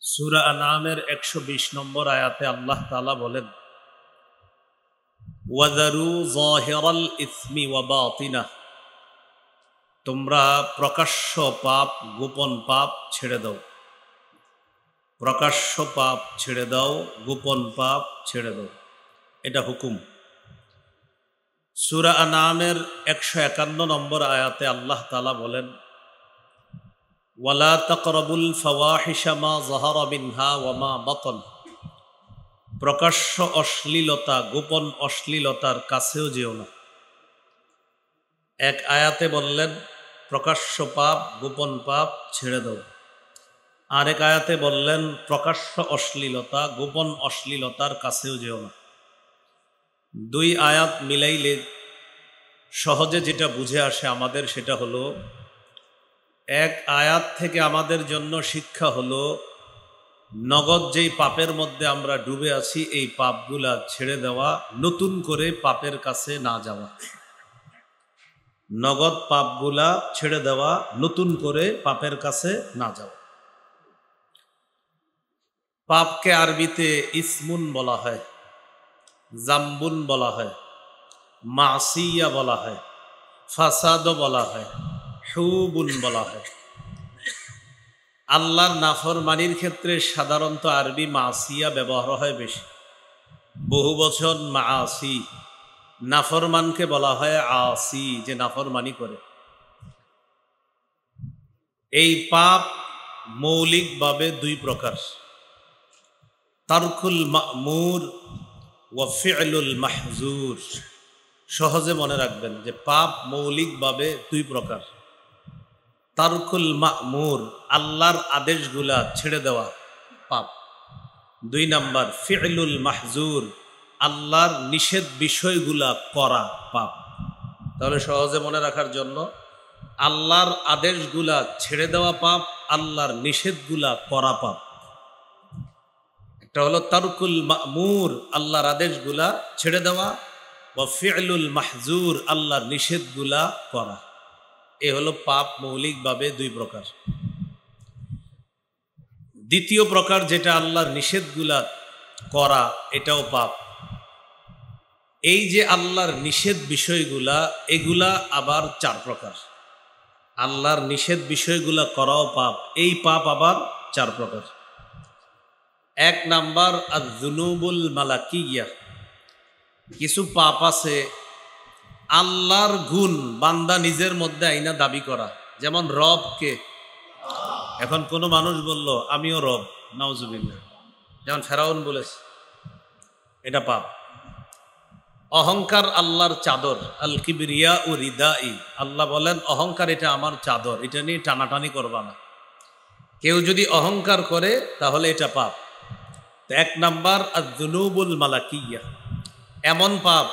সূরা আনআমের 120 নম্বর আয়াতে আল্লাহ তাআলা বলেন, ওয়াযারু যাহিরাল ইসমি ওয়া বাতিনাহ, তোমরা প্রকাশ্য পাপ গোপন পাপ ছেড়ে দাও। প্রকাশ্য পাপ ছেড়ে দাও, গোপন পাপ ছেড়ে দাও, এটা হুকুম। সূরা আনআমের 151 নম্বর আয়াতে আল্লাহ তাআলা বলেন, ওয়ালা তাকরাবুল ফাওয়াহিশা মা যাহারা মিনহা ওয়া মা বাতান, প্রকাশ্য অশ্লীলতা গোপন অশ্লীলতার কাছেও যেও না। এক আয়াতে বললেন প্রকাশ্য পাপ গোপন পাপ ছেড়ে দাও, আরেক আয়াতে বললেন প্রকাশ্য অশ্লীলতা গোপন অশ্লীলতার কাছেও যেও না। দুই আয়াত মিলাইলে সহজে যেটা বুঝে আসে আমাদের সেটা হলো, এক আয়াত থেকে আমাদের জন্য শিক্ষা হলো নগদ যেই পাপের মধ্যে আমরা ডুবে আছি এই পাপগুলা ছেড়ে দেওয়া, নতুন করে পাপের কাছে না যাওয়া। নগদ পাপগুলা ছেড়ে দেওয়া, নতুন করে পাপের কাছে না যাওয়া। পাপকে আরবিতে ইসমুন বলা হয়, জাম্বুন বলা হয়, মাসিয়া বলা হয়, ফাসাদ বলা হয়, হুবুন বলা হয়। আল্লাহর নাফরমানির ক্ষেত্রে সাধারণত আরবি মাসিয়া ব্যবহার হয় বেশি, বহু বচন মাসি। নাফরমানকে বলা হয় আসি, যে নাফরমানি করে। এই পাপ মৌলিকভাবে দুই প্রকার, তারকুল মা'মুর ওয়া ফি'লুল মাহজুর। সহজে মনে রাখবেন যে পাপ মৌলিকভাবে দুই প্রকার। তারকুল মা'মুর, আল্লাহর আদেশগুলা ছেড়ে দেওয়া পাপ। দুই নাম্বার ফি'লুল মাহজুর, আল্লাহর নিষেধ বিষয়গুলা করা পাপ। তাহলে সহজে মনে রাখার জন্য, আল্লাহর আদেশগুলা ছেড়ে দেওয়া পাপ, আল্লাহর নিষেধগুলা করা পাপ। একটা হলো তারকুল মা'মুর, আল্লাহর আদেশগুলা ছেড়ে দেওয়া, ওয়া ফি'লুল মাহজুর, আল্লাহর নিষেধগুলা করা। এ হলো পাপ মৌলিকভাবে দুই প্রকার। দ্বিতীয় প্রকার যেটা আল্লাহর নিষেধগুলা করা, এটাও পাপ। এই যে আল্লাহর নিষেধ বিষয়গুলা, এগুলা আবার চার প্রকার। আল্লাহর নিষেধ বিষয়গুলা করাও পাপ, এই পাপ আবার চার প্রকার। এক নাম্বার আয-যুনুবুল মালাকিয়া, কিছু পাপ আছে আল্লাহর গুণ বান্দা নিজের মধ্যে আইনা দাবি করা, যেমন রবকে। এখন কোনো মানুষ বলল আমিও রব, নাউজুবিল্লাহ, যেমন ফেরাউন বলেছে, এটা পাপ। অহংকার আল্লাহর চাদর, আল কিবরিয়া ও রিদাই, আল্লাহ বলেন অহংকার এটা আমার চাদর, এটা নিয়ে টানাটানি করবা না। কেউ যদি অহংকার করে তাহলে এটা পাপ। এক নাম্বার আয-যুনুবুল মালাকিয়া, এমন পাপ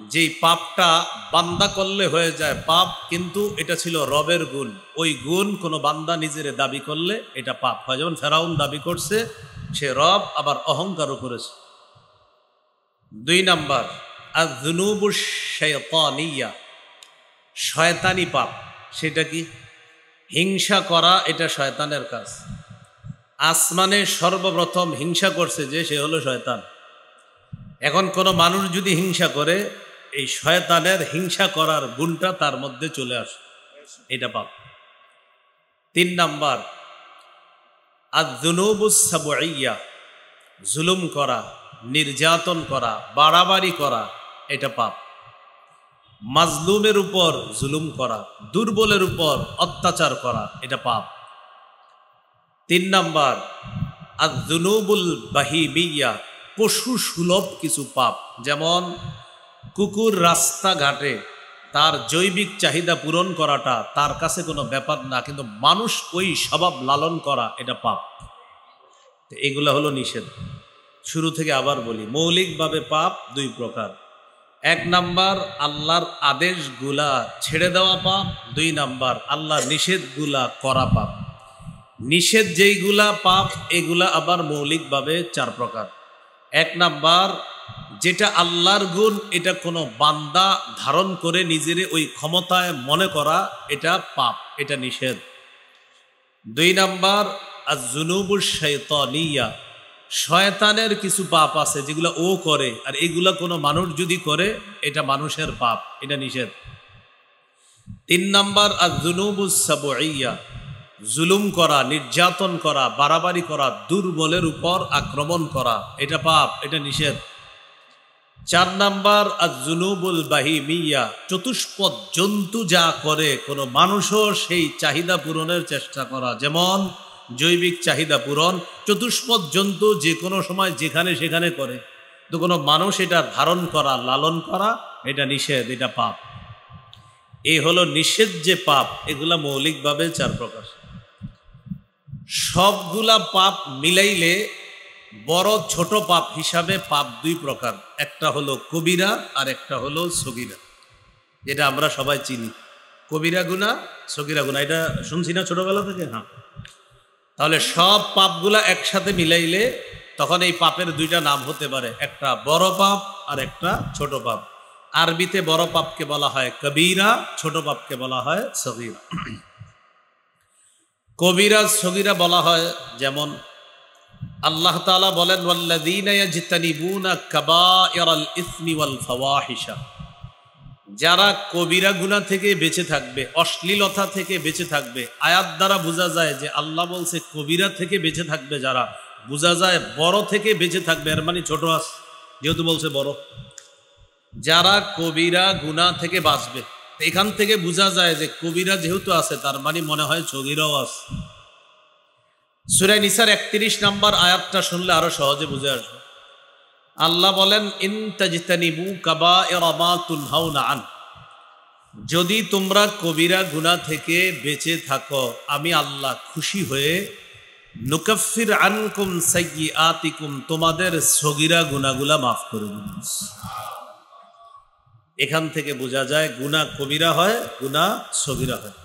যেই পাপটা বান্দা করলে হয়ে যায় পাপ, কিন্তু এটা ছিল রবের গুণ, ওই গুণ কোনো বান্দা নিজের দাবি করলে এটা পাপ হয়। যেমন ফেরাউন দাবি করছে সে রব, আবার অহংকারও করেছে। দুই নাম্বার আয-যুনুবুশ শাইতানিয়া, শয়তানি পাপ। সেটা কি? হিংসা করা, এটা শয়তানের কাজ। আসমানে সর্বপ্রথম হিংসা করছে যে, সে হলো শয়তান। এখন কোনো মানুষ যদি হিংসা করে, এই শয়তানের হিংসা করার গুণটা তার মধ্যে চলে আসে, এটা পাপ। তিন নাম্বার আয-যুনুবুস সাবঈয়া, জুলুম করা, নির্যাতন করা, বাড়াবাড়ি করা, এটা পাপ। মাজলুমের উপর জুলুম করা, দুর্বলের উপর অত্যাচার করা, এটা পাপ। তিন নাম্বার আয-যুনুবুল বাহিমিয়া, পশু সুলভ কিছু পাপ, যেমন কুকুর রাস্তাঘাটে তার জৈবিক চাহিদা পূরণ করাটা তার কাছে কোনো ব্যাপার না, কিন্তু মানুষ ওই স্বভাব লালন করা, এটা পাপ। এগুলা হলো নিষেধ। শুরু থেকে আবার বলি, মৌলিকভাবে পাপ দুই প্রকার। এক নাম্বার আল্লাহর আদেশগুলা ছেড়ে দেওয়া পাপ, দুই নাম্বার আল্লাহর নিষেধগুলা করা পাপ। নিষেধ যেইগুলা পাপ, এগুলা আবার মৌলিকভাবে চার প্রকার। এক নাম্বার যেটা আল্লাহর গুণ, এটা কোনো বান্দা ধারণ করে নিজের ওই ক্ষমতায় মনে করা, এটা পাপ, এটা নিষেধ। দুই নাম্বার আয-যুনুবুশ শাইতানিয়া, শয়তানের কিছু পাপ আছে যেগুলো ও করে, আর এগুলা কোনো মানুষ যদি করে এটা মানুষের পাপ, এটা নিষেধ। 3 নাম্বার আয-যুনুবুস সাবউইয়া, জুলুম করা, নির্যাতন করা, বাড়াবাড়ি করা, দুর্বলের উপর আক্রমণ করা, এটা পাপ, এটা নিষেধ। 4 নাম্বার আয-যুনুবুল বাহিমিয়া, চতুষ্পদ জন্তু যা করে কোনো মানুষও সেই চাহিদা পূরণের চেষ্টা করা, যেমন জৈবিক চাহিদা পূরণ চতুষ্পদ জন্তু যে কোনো সময় যেখানে সেখানে করে, তো কোনো মানুষ এটা ধারণ করা, লালন করা, এটা নিষেধ, এটা পাপ। এই হলো নিষেধ যে পাপ, এগুলা মৌলিকভাবে 4 প্রকার। সবগুলা পাপ মিলাইলে বড় ছোট পাপ হিসাবে পাপ 2 প্রকার, একটা হলো কবিরা আর একটা হলো সগীরা, যেটা আমরা সবাই চিনি। কবিরা গুনাহ, সগীরা গুনাহ, এটা শুনছি না ছোটবেলা থেকে। হ্যাঁ, তাহলে সব পাপগুলা একসাথে মিলাইলে তখন এই পাপের 2টা নাম হতে পারে, একটা বড় পাপ আর একটা ছোট পাপ। আরবিতে বড় পাপকে বলা হয় কবিরা, ছোট পাপকে বলা হয় সগীরা। কবিরা সগীরা বলা হয়, যেমন আল্লাহ তাআলা বলেন ওয়াল্লাযীনা ইয়াজতানিবুনা কাবায়িরাল ইসমি ওয়াল ফাওয়াহিশা, যারা কবিরা গুনাহ থেকে বেঁচে থাকবে, অশ্লীলতা থেকে বেঁচে থাকবে। আয়াত দ্বারা বোঝা যায় যে আল্লাহ বলছে কবিরা থেকে বেঁচে থাকবে যারা, বোঝা যায় বড় থেকে বেঁচে থাকবে, এর মানে ছোট আছে, যেহেতু বলছে বড়। যারা কবিরা গুনাহ থেকে বাঁচবে, এখান থেকে বোঝা যায় যে কবিরা যেহেতু আছে তার মানে মনে হয় সগীরাও আছে। সূরা নিসার 31 নম্বর আয়াতটা শুনলে আরো সহজে বুঝে আসবে। আল্লাহ বলেন ইন তাজতানিবু কাবায়িরা মা তুনহাউনা আন, যদি তোমরা কবিরা গুনাহ থেকে বেঁচে থাকো আমি আল্লাহ খুশি হয়ে নুকাফির আনকুম সাইয়্যাতিকুম, তোমাদের সগীরা গুনাহগুলা মাফ করে দেব। এখান থেকে বোঝা যায় গুনাহ কবিরা হয়, গুনাহ সগীরা হয়।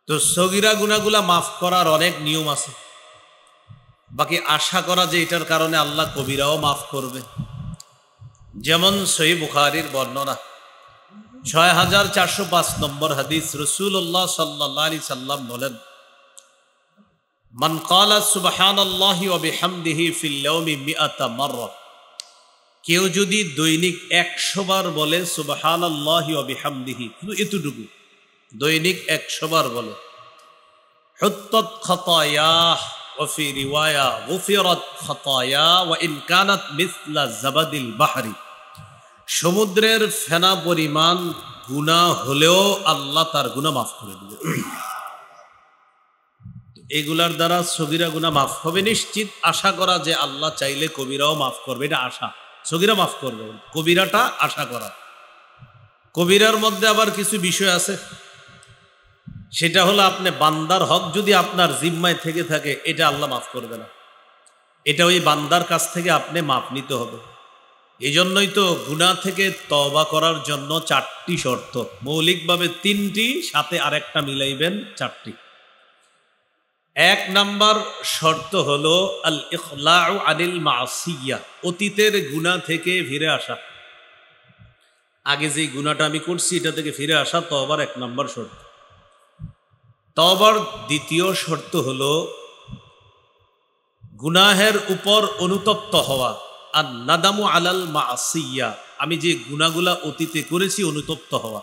তো সগীরা গুনাহগুলা মাফ করার অনেক নিয়ম আছে, বাকি আশা করা যে এটার কারণে আল্লাহ কবিরাও মাফ করবে। যেমন সহিহ বুখারীর বর্ণনা 6405 নম্বর হাদিস, রাসূলুল্লাহ সাল্লাল্লাহু আলাইহি সাল্লাম বলেন মান ক্বালা সুবহানাল্লাহি ওয়া বিহামদিহি ফিল ইয়াউমি মিআতা মাররা, কেউ যদি দৈনিক 100 বার বলে সুবহানাল্লাহি ওয়া বিহামদিহি, শুধু এতটুকু দৈনিক 100 বার বলে, হুত্তাত খাতায়াহ ওয়া ফি রিওয়ায়া গুফিরাত খাতায়া ওয়া ইন কানাত মিসলা জাবাদিল বাহরি, সমুদ্রের ফেনা পরিমাণ গুনাহ হলেও আল্লাহ তার গুনাহ মাফ করে দিবেন। এগুলার দ্বারা সগীরা গুনাহ মাফ হবে নিশ্চিত। আশা করা যে আল্লাহ চাইলে কবিরাও মাফ করবে, এটা আশা। সগীরা মাফ করবে, কবিরাটা আশা করা। কবিরার মধ্যে আবার কিছু বিষয় আছে, সেটা হলো আপনি বান্দার হক যদি আপনার জিম্মায় থেকে থাকে, এটা আল্লাহ মাফ করবে না, এটা ওই বান্দার কাছ থেকে আপনি মাফ নিতে হবে। এই জন্যই তো গুনাহ থেকে তওবা করার জন্য 4টি শর্ত, মৌলিকভাবে 3টি, সাথে আরেকটা মিলাইবেন 4টি। 1 নাম্বার শর্ত হলো আল ইখলাউ আনিল মাসিয়া, অতীতের গুনাহ থেকে ফিরে আসা। আগে যে গুনাহটা আমি করছি এটা থেকে ফিরে আসা তওবার 1 নাম্বার শর্ত। তওবার 2য় শর্ত হলো গুনাহের উপর অনুতপ্ত হওয়া, আর নাদামু আলাল মাসিয়া, আমি যে গুনাহগুলা অতীতে করেছি অনুতপ্ত হওয়া।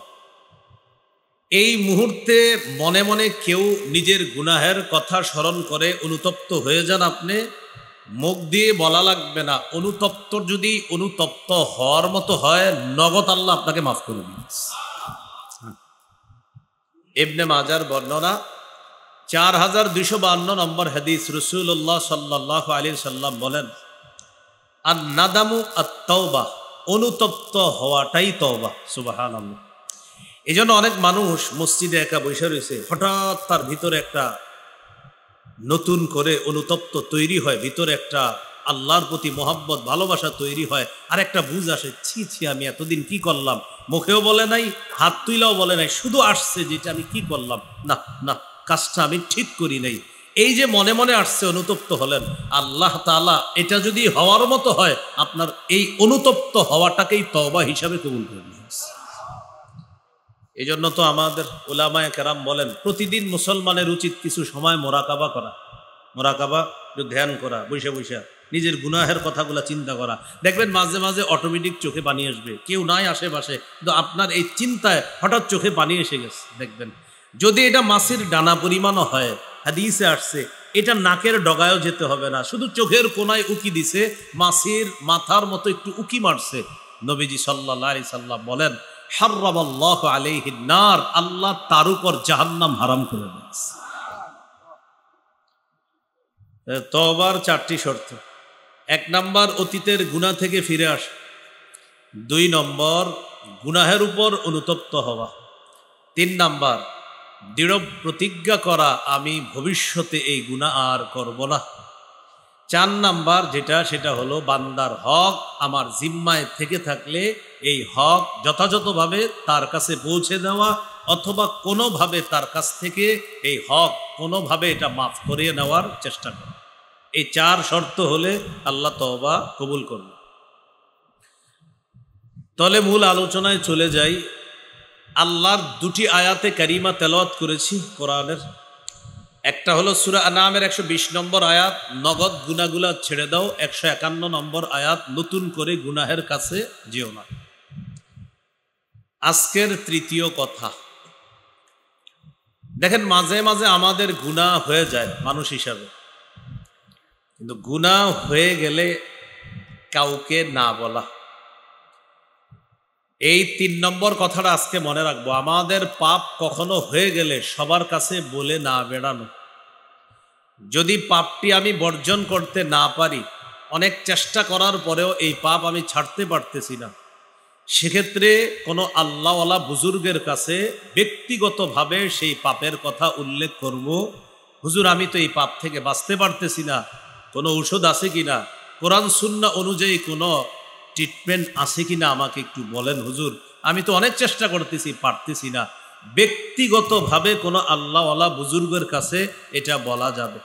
এই মুহূর্তে মনে মনে কেউ নিজের গুনাহের কথা স্মরণ করে অনুতপ্ত হয়ে যান, আপনি মুখ দিয়ে বলা লাগবে না, অনুতপ্ত যদি অনুতপ্ত হওয়ার মতো হয় নগদ আল্লাহ আপনাকে মাফ করে দিন। ইবনে মাজার বর্ণনা 4252 নম্বর হাদিস, রাসূলুল্লাহ সাল্লাল্লাহু আলাইহি সাল্লাম বলেন আন নাদামু আত-তাওবা, অনুতপ্ত হওয়াটাই তওবা। সুবহানাল্লাহ। এই জন্য অনেক মানুষ মসজিদে একা বসে রয়েছে, হঠাৎ তার ভিতরে একটা নতুন করে অনুতপ্ত তৈরি হয়, ভিতরে একটা আল্লাহর প্রতি মহব্বত ভালোবাসা তৈরি হয়, আর একটা বুঝ আসে, ছি ছি আমি এতদিন কি করলাম, মুখেও বলে নাই, হাত তুইলাও বলে নাই, শুধু আসছে যেটা আমি কি করলাম, না না কাজটা আমি ঠিক করি নাই। এই যে মনে মনে আসছে, অনুতপ্ত হলেন, আল্লাহ তাআলা এটা যদি হওয়ার মতো হয় আপনার এই অনুতপ্ত হওয়াটাকেই তওবা হিসাবে কবুল করে নিয়েছে। এই জন্য তো আমাদের উলামায়ে কেরাম বলেন প্রতিদিন মুসলমানের উচিত কিছু সময় মোরাকাবা করা। মোরাকাবা, একটু ধ্যান করা, বৈশা বৈশা নিজের গুনাহের কথাগুলো চিন্তা করা। দেখবেন মাঝে মাঝে অটোমেটিক চোখে পানি আসবে, কেউ নাই আশেপাশে, কিন্তু আপনার এই চিন্তায় হঠাৎ চোখে পানি এসে গেছে। দেখবেন যদি এটা মাছের ডানা পরিমাণও হয়, হাদিসে আসছে এটা নাকের ডগায়ও যেতে হবে না, শুধু চোখের কোনায় উকি দিছে, মাছের মাথার মতো একটু উকি মারছে। নবীজি সাল্লাল্লাহু আলাইহি সাল্লাম বলেন, হারামাল্লাহু আলাইহিন নার, আল্লাহ তার উপর জাহান্নাম হারাম করে দিয়েছে। তওবার 4টি শর্ত। 1 নম্বর অতীতের গুনাহ থেকে ফিরে আসা। 2 নম্বর গুনাহের উপর অনুতপ্ত হওয়া। 3 নম্বর দৃঢ় প্রতিজ্ঞা করা, আমি ভবিষ্যতে এই গুনাহ আর করব না। 4 নম্বর সেটা হলো বান্দার হক আমার জিম্মায় থেকে থাকলে এই হক যথাযথভাবে তার কাছে পৌঁছে দেওয়া, অথবা কোনোভাবে তার কাছ থেকে এই হক কোনোভাবে এটা মাফ করিয়ে নেওয়ার চেষ্টা করা। এই 4 শর্ত হলে আল্লাহ তওবা কবুল করবে। তাহলে মূল আলোচনায় চলে যাই। আল্লাহর 2টি আয়াতে কারিমা তেলাওয়াত করেছি কোরআনের। একটা হলো সূরা আনামের 120 নম্বর আয়াত, নগদ গুনাহগুলা ছেড়ে দাও। 151 নম্বর আয়াত, নতুন করে গুনাহের কাছে যেও না। আজকের তৃতীয় কথা, দেখেন মাঝে মাঝে আমাদের গুনাহ হয়ে যায় মানুষ হিসাবে, কিন্তু গুনাহ হয়ে গেলে কাউকে না বলা। এই 3 নম্বর কথাটা আজকে মনে রাখবো। আমাদের পাপ কখনো হয়ে গেলে সবার কাছে বলে না বেড়ানো। যদি পাপটি আমি বর্জন করতে না পারি, অনেক চেষ্টা করার পরেও এই পাপ আমি ছাড়তে পারতেছি না, সেক্ষেত্রে কোনো আল্লাহওয়ালা বুজুর্গের কাছে ব্যক্তিগতভাবে সেই পাপের কথা উল্লেখ করব। হুজুর, আমি তো এই পাপ থেকে বাঁচতে পারতেছি না, কোনো ঔষধ আছে কিনা, কোরআন সুন্নাহ অনুযায়ী কোনো ট্রিটমেন্ট আছে কিনা আমাকে একটু বলেন হুজুর, আমি তো অনেক চেষ্টা করতেছি, পারতেছি না। ব্যক্তিগতভাবে কোনো আল্লাহওয়ালা বুজুর্গের কাছে এটা বলা যাবে।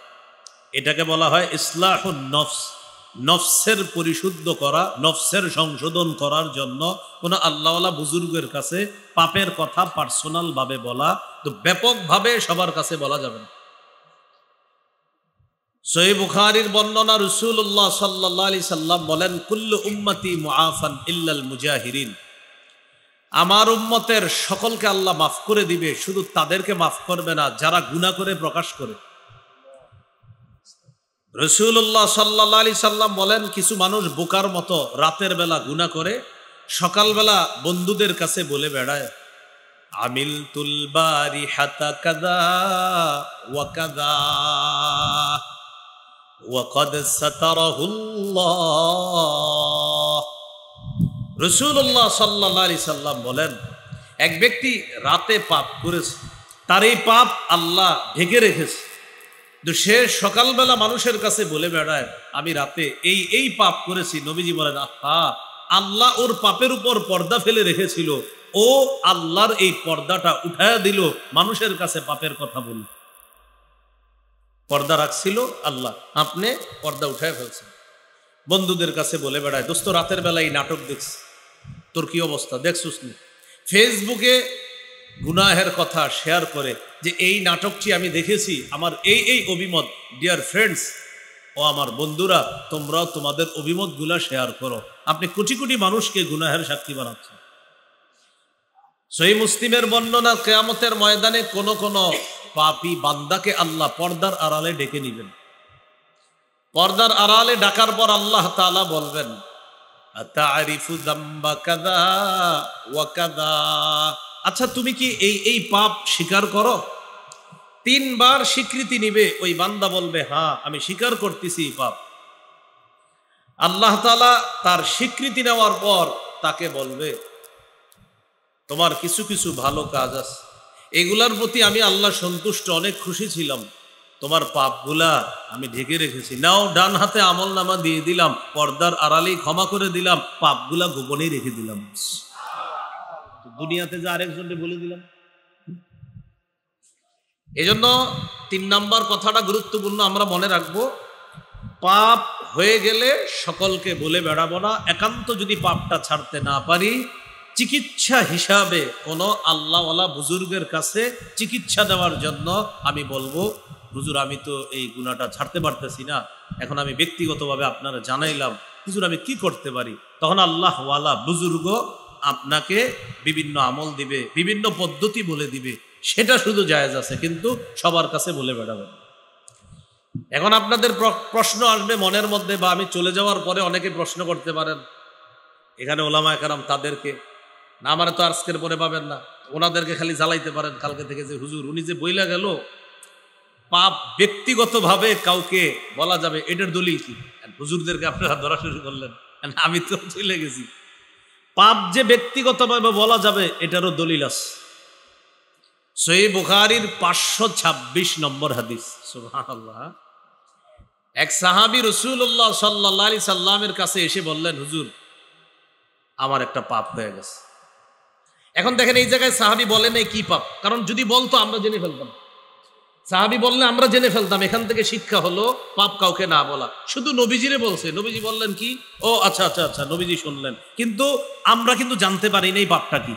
এটাকে বলা হয় ইসলাহুন নফস। নফসের পরিশুদ্ধ করা, নফসের সংশোধন করার জন্য কোনো আল্লাহওয়ালা বুজুর্গের কাছে পাপের কথা পার্সোনাল ভাবে বলা, তো ব্যাপকভাবে সবার কাছে বলা যাবে না। সহিহ বুখারীর বর্ণনা, রাসূলুল্লাহ সাল্লাল্লাহু আলাইহি সাল্লাম বলেন, কুল্লু উম্মতি মুআফান ইল্লাল মুজাহিরিন, আমার উম্মতের সকলকে আল্লাহ মাফ করে দিবে, শুধু তাদেরকে মাফ করবে না যারা গুনাহ করে প্রকাশ করে। রাসূলুল্লাহ সাল্লাল্লাহু আলাইহি সাল্লাম বলেন, কিছু মানুষ বোকার মতো রাতের বেলা গুনাহ করে, সকালবেলা বন্ধুদের কাছে বলে বেড়ায়, আমিলতুল বারিহাতা কাযা ওয়া কাযা ওয়া ক্বাদ সাতারাহুল্লাহ। রাসূলুল্লাহ সাল্লাল্লাহু আলাইহি সাল্লাম বলেন, এক ব্যক্তি রাতে পাপ করেছে, তার এই পাপ আল্লাহ ঢেকে রেখেছে, তো সে সকালবেলা মানুষের কাছে বলে বেড়ায় আমি রাতে এই পাপ করেছি। নবীজি বলেন, আহা, আল্লাহ ওর পাপের উপর পর্দা ফেলে রেখেছিল, ও আল্লাহর এই পর্দাটা উঠায়া দিল, মানুষের কাছে পাপের কথা বলল। পর্দা রাখছিল আল্লাহ, আপনি পর্দা উঠায় ফেলছেন। বন্ধুদের কাছে বলে বেড়ায়, দোস্ত রাতের বেলা এই নাটক দেখছি, তোর কি অবস্থা দেখছিস নি? ফেসবুকে গুনাহের কথা শেয়ার করে যে এই নাটকটি আমি দেখেছি, আমার এই অভিমত। ডিয়ার ফ্রেন্ডস ও আমার বন্ধুরা, তোমরাও তোমাদের অভিমতগুলা শেয়ার করো। আপনি কোটি কোটি মানুষকে গুনাহের সাক্ষী বানাচ্ছেন। সহিহ মুসলিমের বর্ণনা, কিয়ামতের ময়দানে কোন কোন পাপী বান্দাকে আল্লাহ পর্দার আড়ালে ডেকে নেবেন। পর্দার আড়ালে ডাকার পর আল্লাহ তাআলা বলবেন, আতারিফু যামবা কাযা ওয়া কাযা, আচ্ছা তুমি কি এই পাপ স্বীকার করো? 3 বার স্বীকৃতি নিবে। ওই বান্দা বলবে, হ্যাঁ আমি স্বীকার করতেছি এই পাপ। আল্লাহ তাআলা তার স্বীকৃতি নেওয়ার পর তাকে বলবে, তোমার কিছু কিছু ভালো কাজ আছে, এগুলার প্রতি আমি আল্লাহ সন্তুষ্ট, অনেক খুশি ছিলাম, তোমার পাপগুলা আমি ঢেকে রেখেছি, নাও ডান হাতে আমলনামা দিয়ে দিলাম, পর্দার আড়ালেই ক্ষমা করে দিলাম, পাপগুলা গোপনেই রেখে দিলাম। দুনিয়াতে যে আরেকজনকে বলে দিলাম। এজন্য 3 নম্বর কথাটা গুরুত্বপূর্ণ, আমরা মনে রাখবো। পাপ হয়ে গেলে সকলকে বলে বেড়াবো না। একান্ত যদি পাপটা ছাড়তে না পারি, চিকিৎসা হিসাবে কোনো আল্লাহওয়ালা বুজুর্গের কাছে চিকিৎসা দেওয়ার জন্য আমি বলবো, হুজুর আমি তো এই গুনাহটা ছাড়তে পারতেছি না, এখন আমি ব্যক্তিগতভাবে আপনারা জানাইলাম, হুজুর আমি কি করতে পারি? তখন আল্লাহ ওয়ালা বুজুর্গ আপনাকে বিভিন্ন আমল দিবে, বিভিন্ন পদ্ধতি বলে দিবে, সেটা শুধু জায়েজ আছে, কিন্তু সবার কাছে বলে বেড়াবেন। এখন আপনাদের প্রশ্ন আসবে মনের মধ্যে, বা আমি চলে যাওয়ার পরে অনেকে প্রশ্ন করতে পারেন, এখানে ওলামা একরাম তাদেরকে না, আমারে তো আজকের পরে পাবেন না, ওনাদেরকে খালি জ্বালাইতে পারেন কালকে থেকে, যে হুজুর উনি যে বইলা গেল পাপ ব্যক্তিগতভাবে কাউকে বলা যাবে, এটার দলিল কি? হুজুরদেরকে আপনারা ধরা শুরু করলেন, আমি তো চলে গেছি। পাপ যে ব্যক্তিগতভাবে বলা যাবে এটারও দলিল আছে। সহিহ বুখারীর 526 নম্বর হাদিস। সুবহানাল্লাহ। এক সাহাবী রাসূলুল্লাহ সাল্লাল্লাহু আলাইহি সাল্লামের কাছে এসে বললেন, হুজুর আমার একটা পাপ হয়ে গেছে। এখন দেখেন এই জায়গায় সাহাবী বলেন এই কি পাপ, কারণ যদি বলতো আমরা জেনে ফেলতাম। সাহাবী বললে আমরা জেনে ফেলতাম। এখান থেকে শিক্ষা হলো পাপ কাউকে না বলা, শুধু নবীজিরে বলছে। নবীজি বললেন কি, ও আচ্ছা আচ্ছা আচ্ছা, নবীজি শুনলেন, কিন্তু আমরা কিন্তু জানতে পারি না এই পাপটা কি।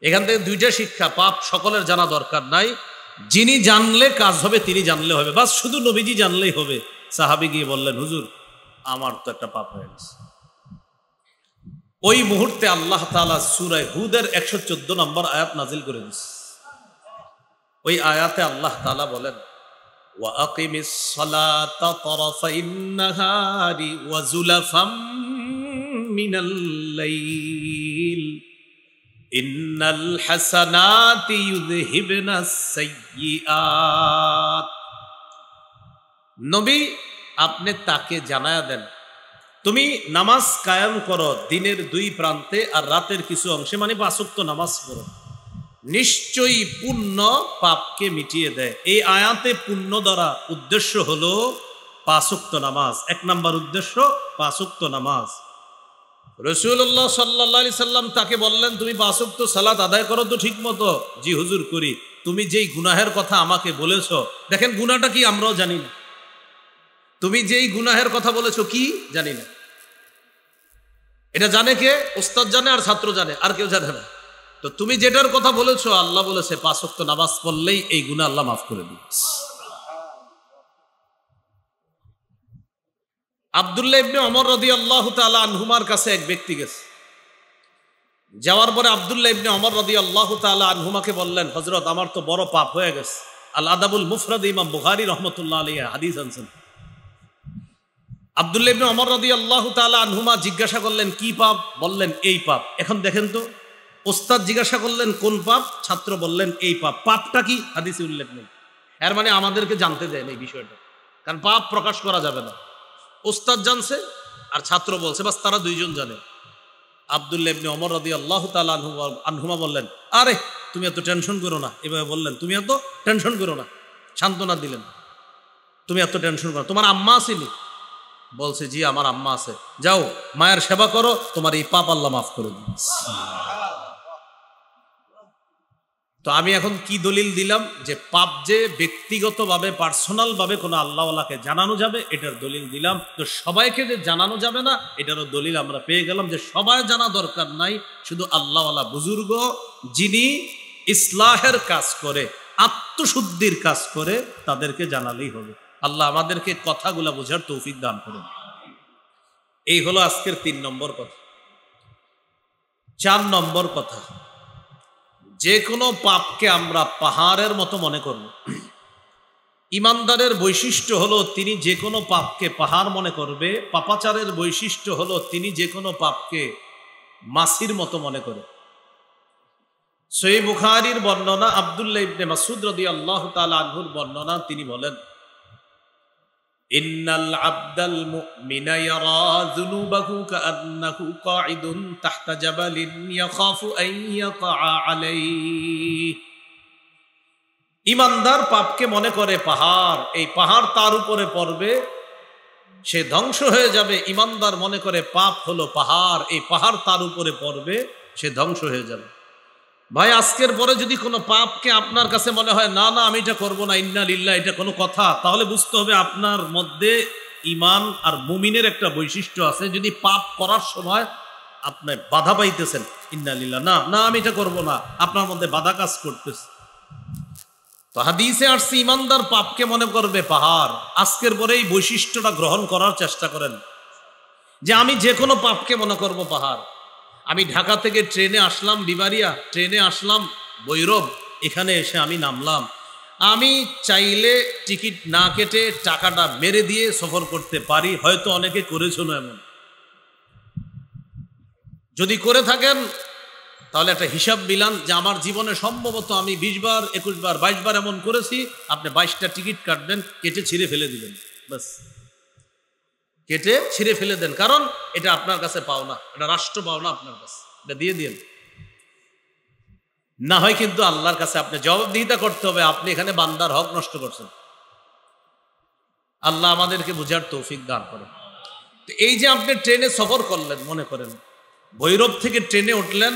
এখান থেকে দুইটা শিক্ষা, পাপ সকলের জানা দরকার নাই, যিনি জানলে কাজ হবে তিনি জানলে হবে, বাস শুধু নবীজি জানলেই হবে। সাহাবী গিয়ে বললেন, হুজুর আমার তো একটা পাপ হয়ে গেছে। ওই মুহূর্তে আল্লাহ তাআলা সূরা হুদের 114 নম্বর আয়াত নাজিল করে দিয়েছে। ওই আয়াতে আল্লাহ তাআলা বলেন, ওয়া আকিমিস সালাতা তারাফাইন নাহারি ওয়া যুলাফাম মিনাল লাইল ইন্নাল হাসানাতি ইউযহিবনাস সাইয়্যাত। নবী আপনি তাকে জানায়া দেন, তুমি নামাজ কায়েম করো দিনের দুই প্রান্তে আর রাতের কিছু অংশে, মানে 5 ওয়াক্ত নামাজ পড়ো, নিশ্চয়ই পুণ্য পাপকে মিটিয়ে দেয়। এই আয়াতে পুণ্য দ্বারা উদ্দেশ্য হলো 5 ওয়াক্ত নামাজ। 1 নম্বর উদ্দেশ্য 5 ওয়াক্ত নামাজ। রাসূলুল্লাহ সাল্লাল্লাহু আলাইহি সাল্লাম তাকে বললেন, তুমি 5 ওয়াক্ত সালাত আদায় করো তো ঠিক মতো? জি হুজুর করি। তুমি যেই গুনাহের কথা আমাকে বলেছো, দেখেন গুনাহটা কি আমরাও জানি না। তুমি যেই গুনাহের কথা বলেছো কি জানি না, এটা জানে কে? ওস্তাদ জানে আর ছাত্র জানে, আর কেউ জানে না। তো তুমি যেটার কথা বলেছো, আল্লাহ বলেছে 5 ওয়াক্ত নামাজ পড়লেই এই গুনাহ আল্লাহ মাফ করে দিবে। আব্দুল্লাহ ইবনে ওমর রাদিয়াল্লাহু তাআলা আনহুমার কাছে এক ব্যক্তি গেছে। যাওয়ার পরে আব্দুল্লাহ ইবনে ওমর রাদিয়াল্লাহু তাআলা আনহুমাকে বললেন, হযরত আমার তো বড় পাপ হয়ে গেছে। আল আদাবুল মুফরাদ ইমাম বুখারী রাহমাতুল্লাহ আলাইহি হাদিস আনছেন। আব্দুল্লাহ ইবনে ওমর রাদিয়াল্লাহু তাআলা আনহুমা জিজ্ঞাসা করলেন, কি পাপ? বললেন এই পাপ। এখন দেখেন তো, ওস্তাদ জিজ্ঞাসা করলেন কোন পাপ, ছাত্র বললেন এই পাপ। পাপটা কি? হাদিসে উল্লেখ নেই। এর মানে আমাদেরকে জানতে দেয় না এই বিষয়টা, কারণ পাপ প্রকাশ করা যাবে না। ওস্তাদ জানছে আর ছাত্র বলছে, বাস তারা দুইজন জানে। আব্দুল্লাহ ইবনে ওমর রাদিয়াল্লাহু তাআলা আনহুমা বললেন, আরে তুমি এত টেনশন করো না। এভাবে বললেন, তুমি এত টেনশন করো না, সান্ত্বনা দিলেন, তুমি এত টেনশন করো। তোমার আম্মা আসেনি? বলছে জি আমার আম্মা আছে। যাও মায়ের সেবা করো, তোমার এই পাপ আল্লাহ মাফ করে দিবে। তো আমি এখন কি দলিল দিলাম? যে পাপ যে ব্যক্তিগতভাবে পার্সোনাল ভাবে কোনো আল্লাহওয়ালাকে জানানো যাবে, এটার দলিল দিলাম। তো সবাইকে যে জানানো যাবে না, এটারও দলিল আমরা পেয়ে গেলাম, যে সবাই জানা দরকার নাই, শুধু আল্লাহওয়ালা বুজুর্গ যিনি ইসলাহের কাজ করে, আত্মশুদ্ধির কাজ করে, তাদেরকে জানালেই হবে। আল্লাহ আমাদেরকে কথাগুলা বোঝার তৌফিক দান করুন। এই হলো আজকের 3 নম্বর কথা। 4 নম্বর কথা, যে কোনো পাপকে আমরা পাহাড়ের মতো মনে করব। ইমানদারের বৈশিষ্ট্য হলো তিনি যে কোনো পাপকে পাহাড় মনে করবে। পাপাচারের বৈশিষ্ট্য হলো তিনি যে কোনো পাপকে মাছির মতো মনে করে। সহিহ বুখারীর বর্ণনা, আব্দুল্লাহ ইবনে মাসউদ রাদিয়াল্লাহু তাআলা আনহুর বর্ণনা, তিনি বলেন, ইন্নাল আবদাল মুমিনা ইয়ারা যুনুবাহু কাআন্নাহু কাঈদুন তাহতা জাবালিন ইয়াখাফু আন ইয়াকা আলাইহি। ইমানদার পাপকে মনে করে পাহাড়, এই পাহাড় তার উপরে পড়বে, সে ধ্বংস হয়ে যাবে। ইমানদার মনে করে পাপ হলো পাহাড়, এই পাহাড় তার উপরে পড়বে, সে ধ্বংস হয়ে যাবে। ভাই আজকের পরে যদি কোনো পাপকে আপনার কাছে মনে হয় না না আমি এটা করবো না, ইন্না লিল্লাহ, এটা কোনো কথা, তাহলে বুঝতে হবে আপনার মধ্যে ঈমান আর মুমিনের একটা বৈশিষ্ট্য আছে। যদি পাপ করার সময় আপনি বাধা পাইতেছেন, ইন্না লিল্লাহ, না না আমি এটা করবো না, আপনার মধ্যে বাধা কাজ করতেছে, তো হাদিসে আসছে ইমানদার পাপকে মনে করবে পাহাড়। আজকের পরে এই বৈশিষ্ট্যটা গ্রহণ করার চেষ্টা করেন যে আমি যে কোনো পাপকে মনে করব পাহাড়। আমি ঢাকা থেকে ট্রেনে আসলাম বিবারিয়া, ট্রেনে আসলাম ভৈরব, এখানে এসে আমি নামলাম। আমি চাইলে টিকিট না কেটে টাকাটা মেরে দিয়ে সফর করতে পারি, হয়তো অনেকে করেছিল এমন। যদি করে থাকেন তাহলে একটা হিসাব মিলান যে আমার জীবনে সম্ভবত আমি 20 বার 21 বার 22 বার এমন করেছি। আপনি 22টা টিকিট কাটবেন, কেটে ছিঁড়ে ফেলে দিবেন, বাস কেটে ছিঁড়ে ফেলে দেন। কারণ এটা আপনার কাছে পাওনা, এটা রাষ্ট্র পাওনা আপনার কাছে, এটা দিয়ে দিন। না হয় কিন্তু আল্লাহর কাছে আপনি জবাবদিহিতা করতে হবে, আপনি এখানে বান্দার হক নষ্ট করছেন। আল্লাহ আমাদেরকে বুঝার তৌফিক দান করেন। তো এই যে আপনি ট্রেনে সফর করলেন, মনে করেন ভৈরব থেকে ট্রেনে উঠলেন,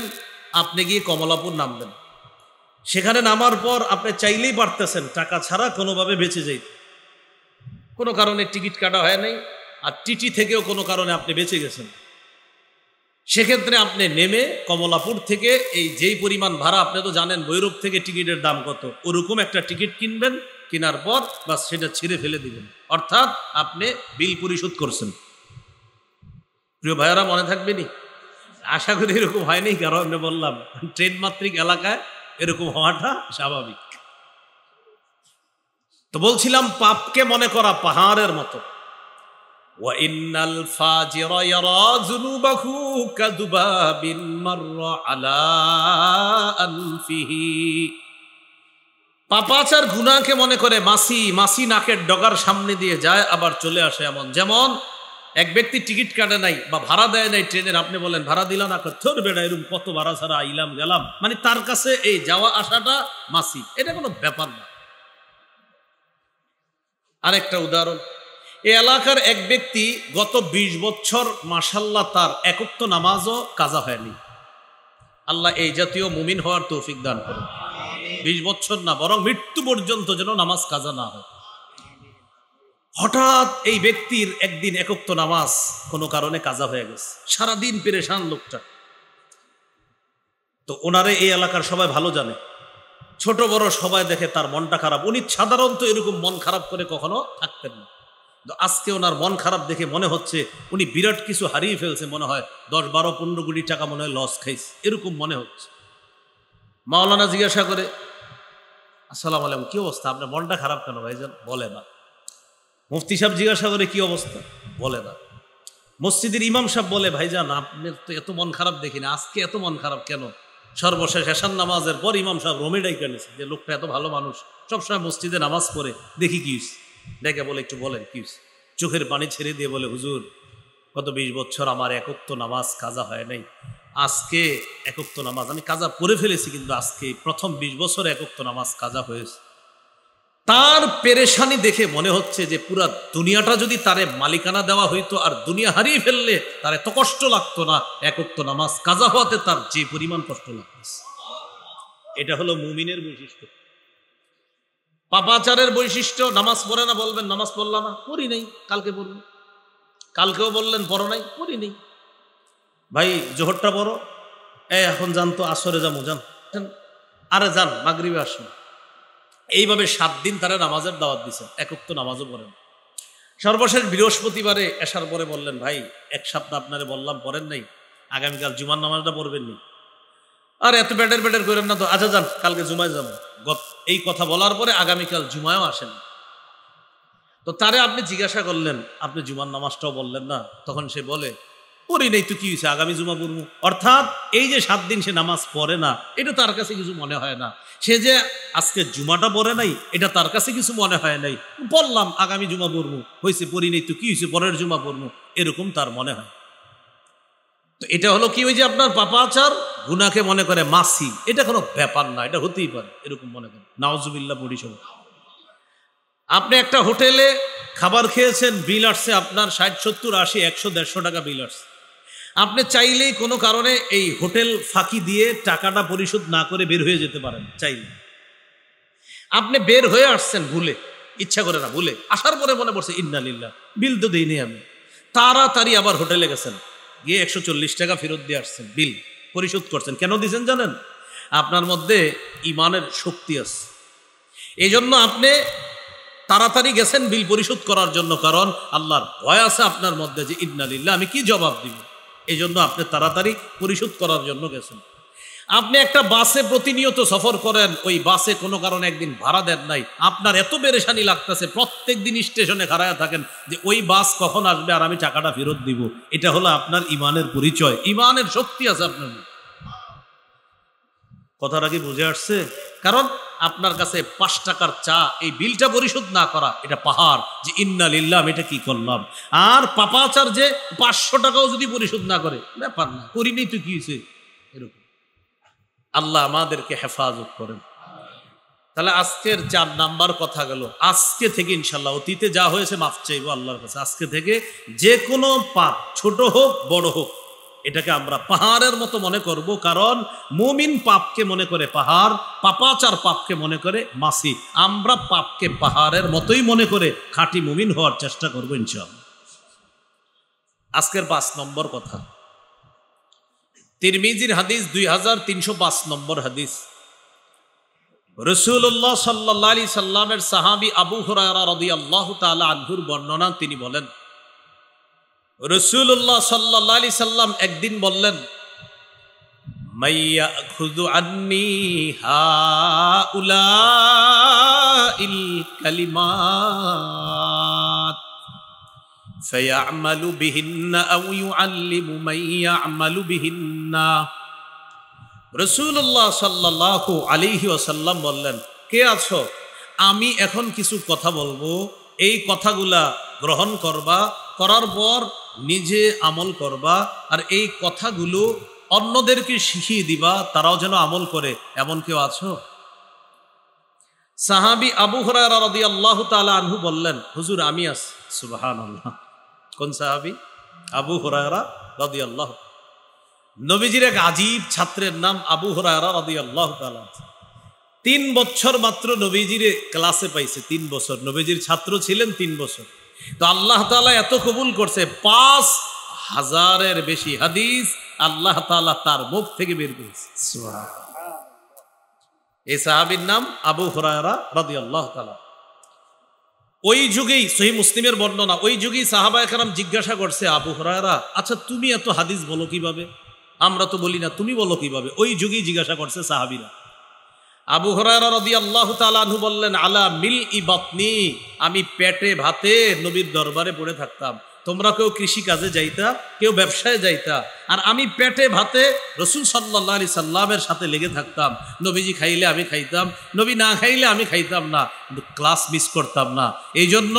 আপনি গিয়ে কমলাপুর নামবেন। সেখানে নামার পর আপনি চাইলেই পারতেছেন টাকা ছাড়া কোনোভাবে বেঁচে যাইতে, কোনো কারণে টিকিট কাটা হয় নাই, আর টিটি থেকেও কোনো কারণে আপনি বেঁচে গেছেন। সেক্ষেত্রে আপনি নেমে কমলাপুর থেকে এই যেই পরিমাণ ভাড়া, আপনি তো জানেন ভৈরব থেকে টিকিটের দাম কত, ওরকম একটা টিকিট কিনবেন, কেনার পর বাস সেটা ছিঁড়ে ফেলে দিবেন, অর্থাৎ আপনি বিল পরিশোধ করছেন। প্রিয় ভাইয়ারা, মনে থাকবেনি? আশা করি এরকম হয়নি, কারণ আমি বললাম ট্রেন মাত্রিক এলাকায় এরকম হওয়াটা স্বাভাবিক। তো বলছিলাম পাপকে মনে করা পাহাড়ের মতো। ওয়াইন্নাল ফাজিরা ইয়ারা যুনুবাহু কাযুবাবিন মাররা আলা আনফিহি। পাপাচার গুনাহকে মনে করে মাছি, মাছি নাকের ডগার সামনে দিয়ে যায় আবার চলে আসে এমন। যেমন এক ব্যক্তি টিকিট কাটে নাই বা ভাড়া দেয় নাই ট্রেনের, আপনি বলেন ভাড়া দিলাম না, তোর বেড়া এরকম কত ভাড়া ছাড়া আইলাম গেলাম, মানে তার কাছে এই যাওয়া আসাটা মাছি, এটা কোনো ব্যাপার না। আরেকটা উদাহরণ, এই এলাকার এক ব্যক্তি গত 20 বছর মাশাল্লাহ তার একক নামাজও কাজা হয়নি। আল্লাহ এই জাতীয় মুমিন হওয়ার তৌফিক দান করেন। 20 বছর না, বরং মৃত্যু পর্যন্ত যেন নামাজ কাজা না হয়। হঠাৎ এই ব্যক্তির একদিন একক নামাজ কোনো কারণে কাজা হয়ে গেছে, সারাদিন পেরেশান লোকটা। তো ওনারে এই এলাকার সবাই ভালো জানে, ছোট বড় সবাই দেখে তার মনটা খারাপ। উনি সাধারণত এরকম মন খারাপ করে কখনো থাকতেন না। আজকে ওনার মন খারাপ দেখে মনে হচ্ছে উনি বিরাট কিছু হারিয়ে ফেলছে, মনে হয় 10, 12, 15 কোটি টাকা মনে হয় লস খাইছে, এরকম মনে হচ্ছে। মাওলানা জিজ্ঞাসা করে, আসসালামু আলাইকুম, কি অবস্থা আপনার, মনটা খারাপ কেন ভাইজান? বলে না। মুফতি সাহেব জিজ্ঞাসা করে, কি অবস্থা? বলে না। মসজিদের ইমাম সাহেব বলে, ভাইজান আপনার তো এত মন খারাপ দেখি না, আজকে এত মন খারাপ কেন? সর্বশেষ এশার নামাজের পর ইমাম সাহেব রোমে ডাইকা নিয়েছে যে লোকটা এত ভালো মানুষ, সবসময় মসজিদে নামাজ পড়ে, দেখি কি হয়েছে। ডেকে বলে, একটু বলেন কি হয়েছে। চোখের পানি ছেড়ে দিয়ে বলে, হুজুর গত 20 বছর আমার একক নামাজ কাজা হয় নাই, আজকে একক নামাজ আমি কাজা পড়ে ফেলেছি, কিন্তু আজকে প্রথম 20 বছর একক নামাজ কাজা হয়েছে। তার পেরেশানি দেখে মনে হচ্ছে যে পুরা দুনিয়াটা যদি তারে মালিকানা দেওয়া হইতো আর দুনিয়া হারিয়ে ফেললে তার এত কষ্ট লাগতো না, একক নামাজ কাজা হওয়াতে তার যে পরিমাণ কষ্ট লাগতেছে। এটা হলো মুমিনের বৈশিষ্ট্য। পাপাচারের বৈশিষ্ট্য, নামাজ পড়ে না, বলবেন নামাজ পড়লাম না, পড়ি নাই, কালকে পড়ব। কালকেও বললেন পড়ো নাই, পড়ি নেই। ভাই জোহরটা পড়ো, এখন যান তো, আসরে যাবো, যান, আরে যান মাগরিবে আসুন। এইভাবে 7 দিন তারা নামাজের দাওয়াত দিচ্ছেন, একক নামাজও পড়েন। সর্বশেষ বৃহস্পতিবারে এসার পরে বললেন, ভাই 1 সপ্তাহ আপনারে বললাম পড়েন নাই, আগামীকাল জুমার নামাজটা পড়বেন নি। আর এত ব্যাটার করেন না তো, আচ্ছা যান কালকে জুমায় যাবো। এই কথা বলার পরে আগামীকাল জুমায়ও আসেন। তো তারে আপনি জিজ্ঞাসা করলেন, আপনি জুমার নামাজটাও বললেন না, তখন সে বলে, পড়ি নেই তো কি হয়েছে, আগামী জুমা পড়বো। অর্থাৎ এই যে 7 দিন সে নামাজ পড়ে না, এটা তার কাছে কিছু মনে হয় না। সে যে আজকে জুমাটা পড়ে নাই, এটা তার কাছে কিছু মনে হয় নাই। বললাম আগামী জুমা পড়বো, হয়েছে, পড়ি নেই তো কি হয়েছে, পরের জুমা পড়বো, এরকম তার মনে হয়। তো এটা হলো কি, ওই যে আপনার পাপাচার গুনাহকে মনে করে মাছি, এটা কোনো ব্যাপার না, এটা হতেই পারে, এরকম মনে করে। নাউজুবিল্লাহ পড়ি সব। আপনি একটা হোটেলে খাবার খেয়েছেন, বিল আসছে আপনার 60, 70, 80, 100, 150 টাকা বিল আসছে। আপনি চাইলেই কোনো কারণে এই হোটেল ফাঁকি দিয়ে টাকাটা পরিশোধ না করে বের হয়ে যেতে পারেন, চাইলে। আপনি বের হয়ে আসছেন ভুলে, ইচ্ছা করে না, ভুলে আসার পরে মনে পড়ছে ইন্না লিল্লাহ, বিল তো দিইনি আমি। তাড়াতাড়ি আবার হোটেলে গেছেন, গিয়ে 140 টাকা ফেরত দিয়ে আসছেন, বিল পরিশোধ করছেন। কেন দিয়েছেন জানেন? আপনার মধ্যে ইমানের শক্তি আছে। এই জন্য আপনি তাড়াতাড়ি গেছেন বিল পরিশোধ করার জন্য, কারণ আল্লাহর ভয় আছে আপনার মধ্যে যে ইন্না লিল্লাহ, আমি কি জবাব দিব। এই জন্য আপনি তাড়াতাড়ি পরিশোধ করার জন্য গেছেন। আপনি একটা বাসে প্রতিনিয়ত সফর করেন, ওই বাসে কোনো কারণে একদিন ভাড়া দেন নাই, আপনার এত পেরেশানি লাগতেছে, প্রত্যেক দিন স্টেশনে খাড়ায় থাকেন যে ওই বাস কখন আসবে আর আমি টাকাটা ফেরত দিব। এটা হলো আপনার ইমানের পরিচয়, ইমানের শক্তি আছে আপনার। কথাটা কি বুঝে আসছে? কারণ আপনার কাছে 5 টাকার চা, এই বিলটা পরিশোধ না করা, এটা পাহাড়, যে ইন্না লিল্লাহ আমি এটা কি করলাম। আর পাপাচার যে 500 টাকাও যদি পরিশোধ না করে, ব্যাপার না, করিনি তো কি হয়েছে, এরকম। আল্লাহ আমাদেরকে হেফাজত করেন। তাহলে আজকের 4 নাম্বার কথা গেল। আজকে থেকে ইনশাল্লাহ, অতীতে যা হয়েছে মাফ চাইবো আল্লাহর কাছে। আজকে থেকে যে কোনো পাপ, ছোট হোক বড় হোক, এটাকে আমরা পাহাড়ের মতো মনে করব। কারণ মুমিন পাপকে মনে করে পাহাড়, পাপাচার পাপকে মনে করে মাসি। আমরা পাপকে পাহাড়ের মতোই মনে করে খাঁটি মুমিন হওয়ার চেষ্টা করবো ইনশাআল্লাহ। আজকের 5 নম্বর কথা, তিরমিজির হাদিস 2305 নম্বর হাদিস। রাসূলুল্লাহ সাল্লাল্লাহু আলাইহি সাল্লামের সাহাবী আবু হুরায়রা রাদিয়াল্লাহু তাআলা আনহুর বর্ণনা, তিনি বলেন রাসূলুল্লাহ সাল্লাল্লাহু আলাইহি সাল্লাম একদিন বললেন, মাইয়াখুযু আন্নী হাউলাইল কালিমাত ফায়া'মালু বিহিন্না আও ইউ'আল্লিমু মান ইয়া'মালু বিহিন্না। রাসূলুল্লাহ সাল্লাল্লাহু আলাইহি ওয়াসাল্লাম বললেন, কে আছো, আমি এখন কিছু কথা বলবো, এই কথাগুলা গ্রহণ করবা, করার পর নিজে আমল করবা, আর এই কথাগুলো অন্যদেরকে শিখিয়ে দিবা, তারাও যেন আমল করে। এমন কেউ আছো? সাহাবী আবু হুরায়রা রাদিয়াল্লাহু তাআলা আনহু বললেন, হুজুর আমি আছি। সুবহানাল্লাহ। কোন সাহাবী? আবু হুরায়রা রাদিয়াল্লাহু। নবীজির এক আজীব ছাত্রের নাম আবু হুরায়রা রাদিয়াল্লাহু তাআলা। 3 বছর মাত্র নবীজির ক্লাসে পাইছে, 3 বছর নবীজির ছাত্র ছিলেন, 3 বছর। তো আল্লাহ তাআলা এত কবুল করছে, 5000-এর বেশি হাদিস আল্লাহ তাআলা তার মুখ থেকে বের করেছে। সুবহানাল্লাহ। এই সাহাবীর নাম আবু হুরায়রা রাদিয়াল্লাহু তাআলা। ওই যুগেই সহিহ মুসলিমের বর্ণনা, ওই যুগেই সাহাবায়ে কেরাম জিজ্ঞাসা করছে, আবু হুরায়রা, আচ্ছা তুমি এত হাদিস বলো কিভাবে? আমরা তো বলি না, তুমি বলো কিভাবে? ওই যুগেই জিজ্ঞাসা করছে সাহাবীরা। আবু হুরায়রা রাদিয়াল্লাহু তাআলা আনহু বললেন, আলা মিলই বাতনি, আমি পেটে ভাতে নবীর দরবারে পড়ে থাকতাম। তোমরা কেউ কৃষি কাজে যাইতা, কেউ ব্যবসায় যাইতা, আর আমি পেটে ভাতে রাসূল সাল্লাল্লাহু আলাইহি সাল্লামের সাথে লেগে থাকতাম। নবীজি খাইলে আমি খাইতাম, নবী না খাইলে আমি খাইতাম না, কিন্তু ক্লাস মিস করতাম না। এই জন্য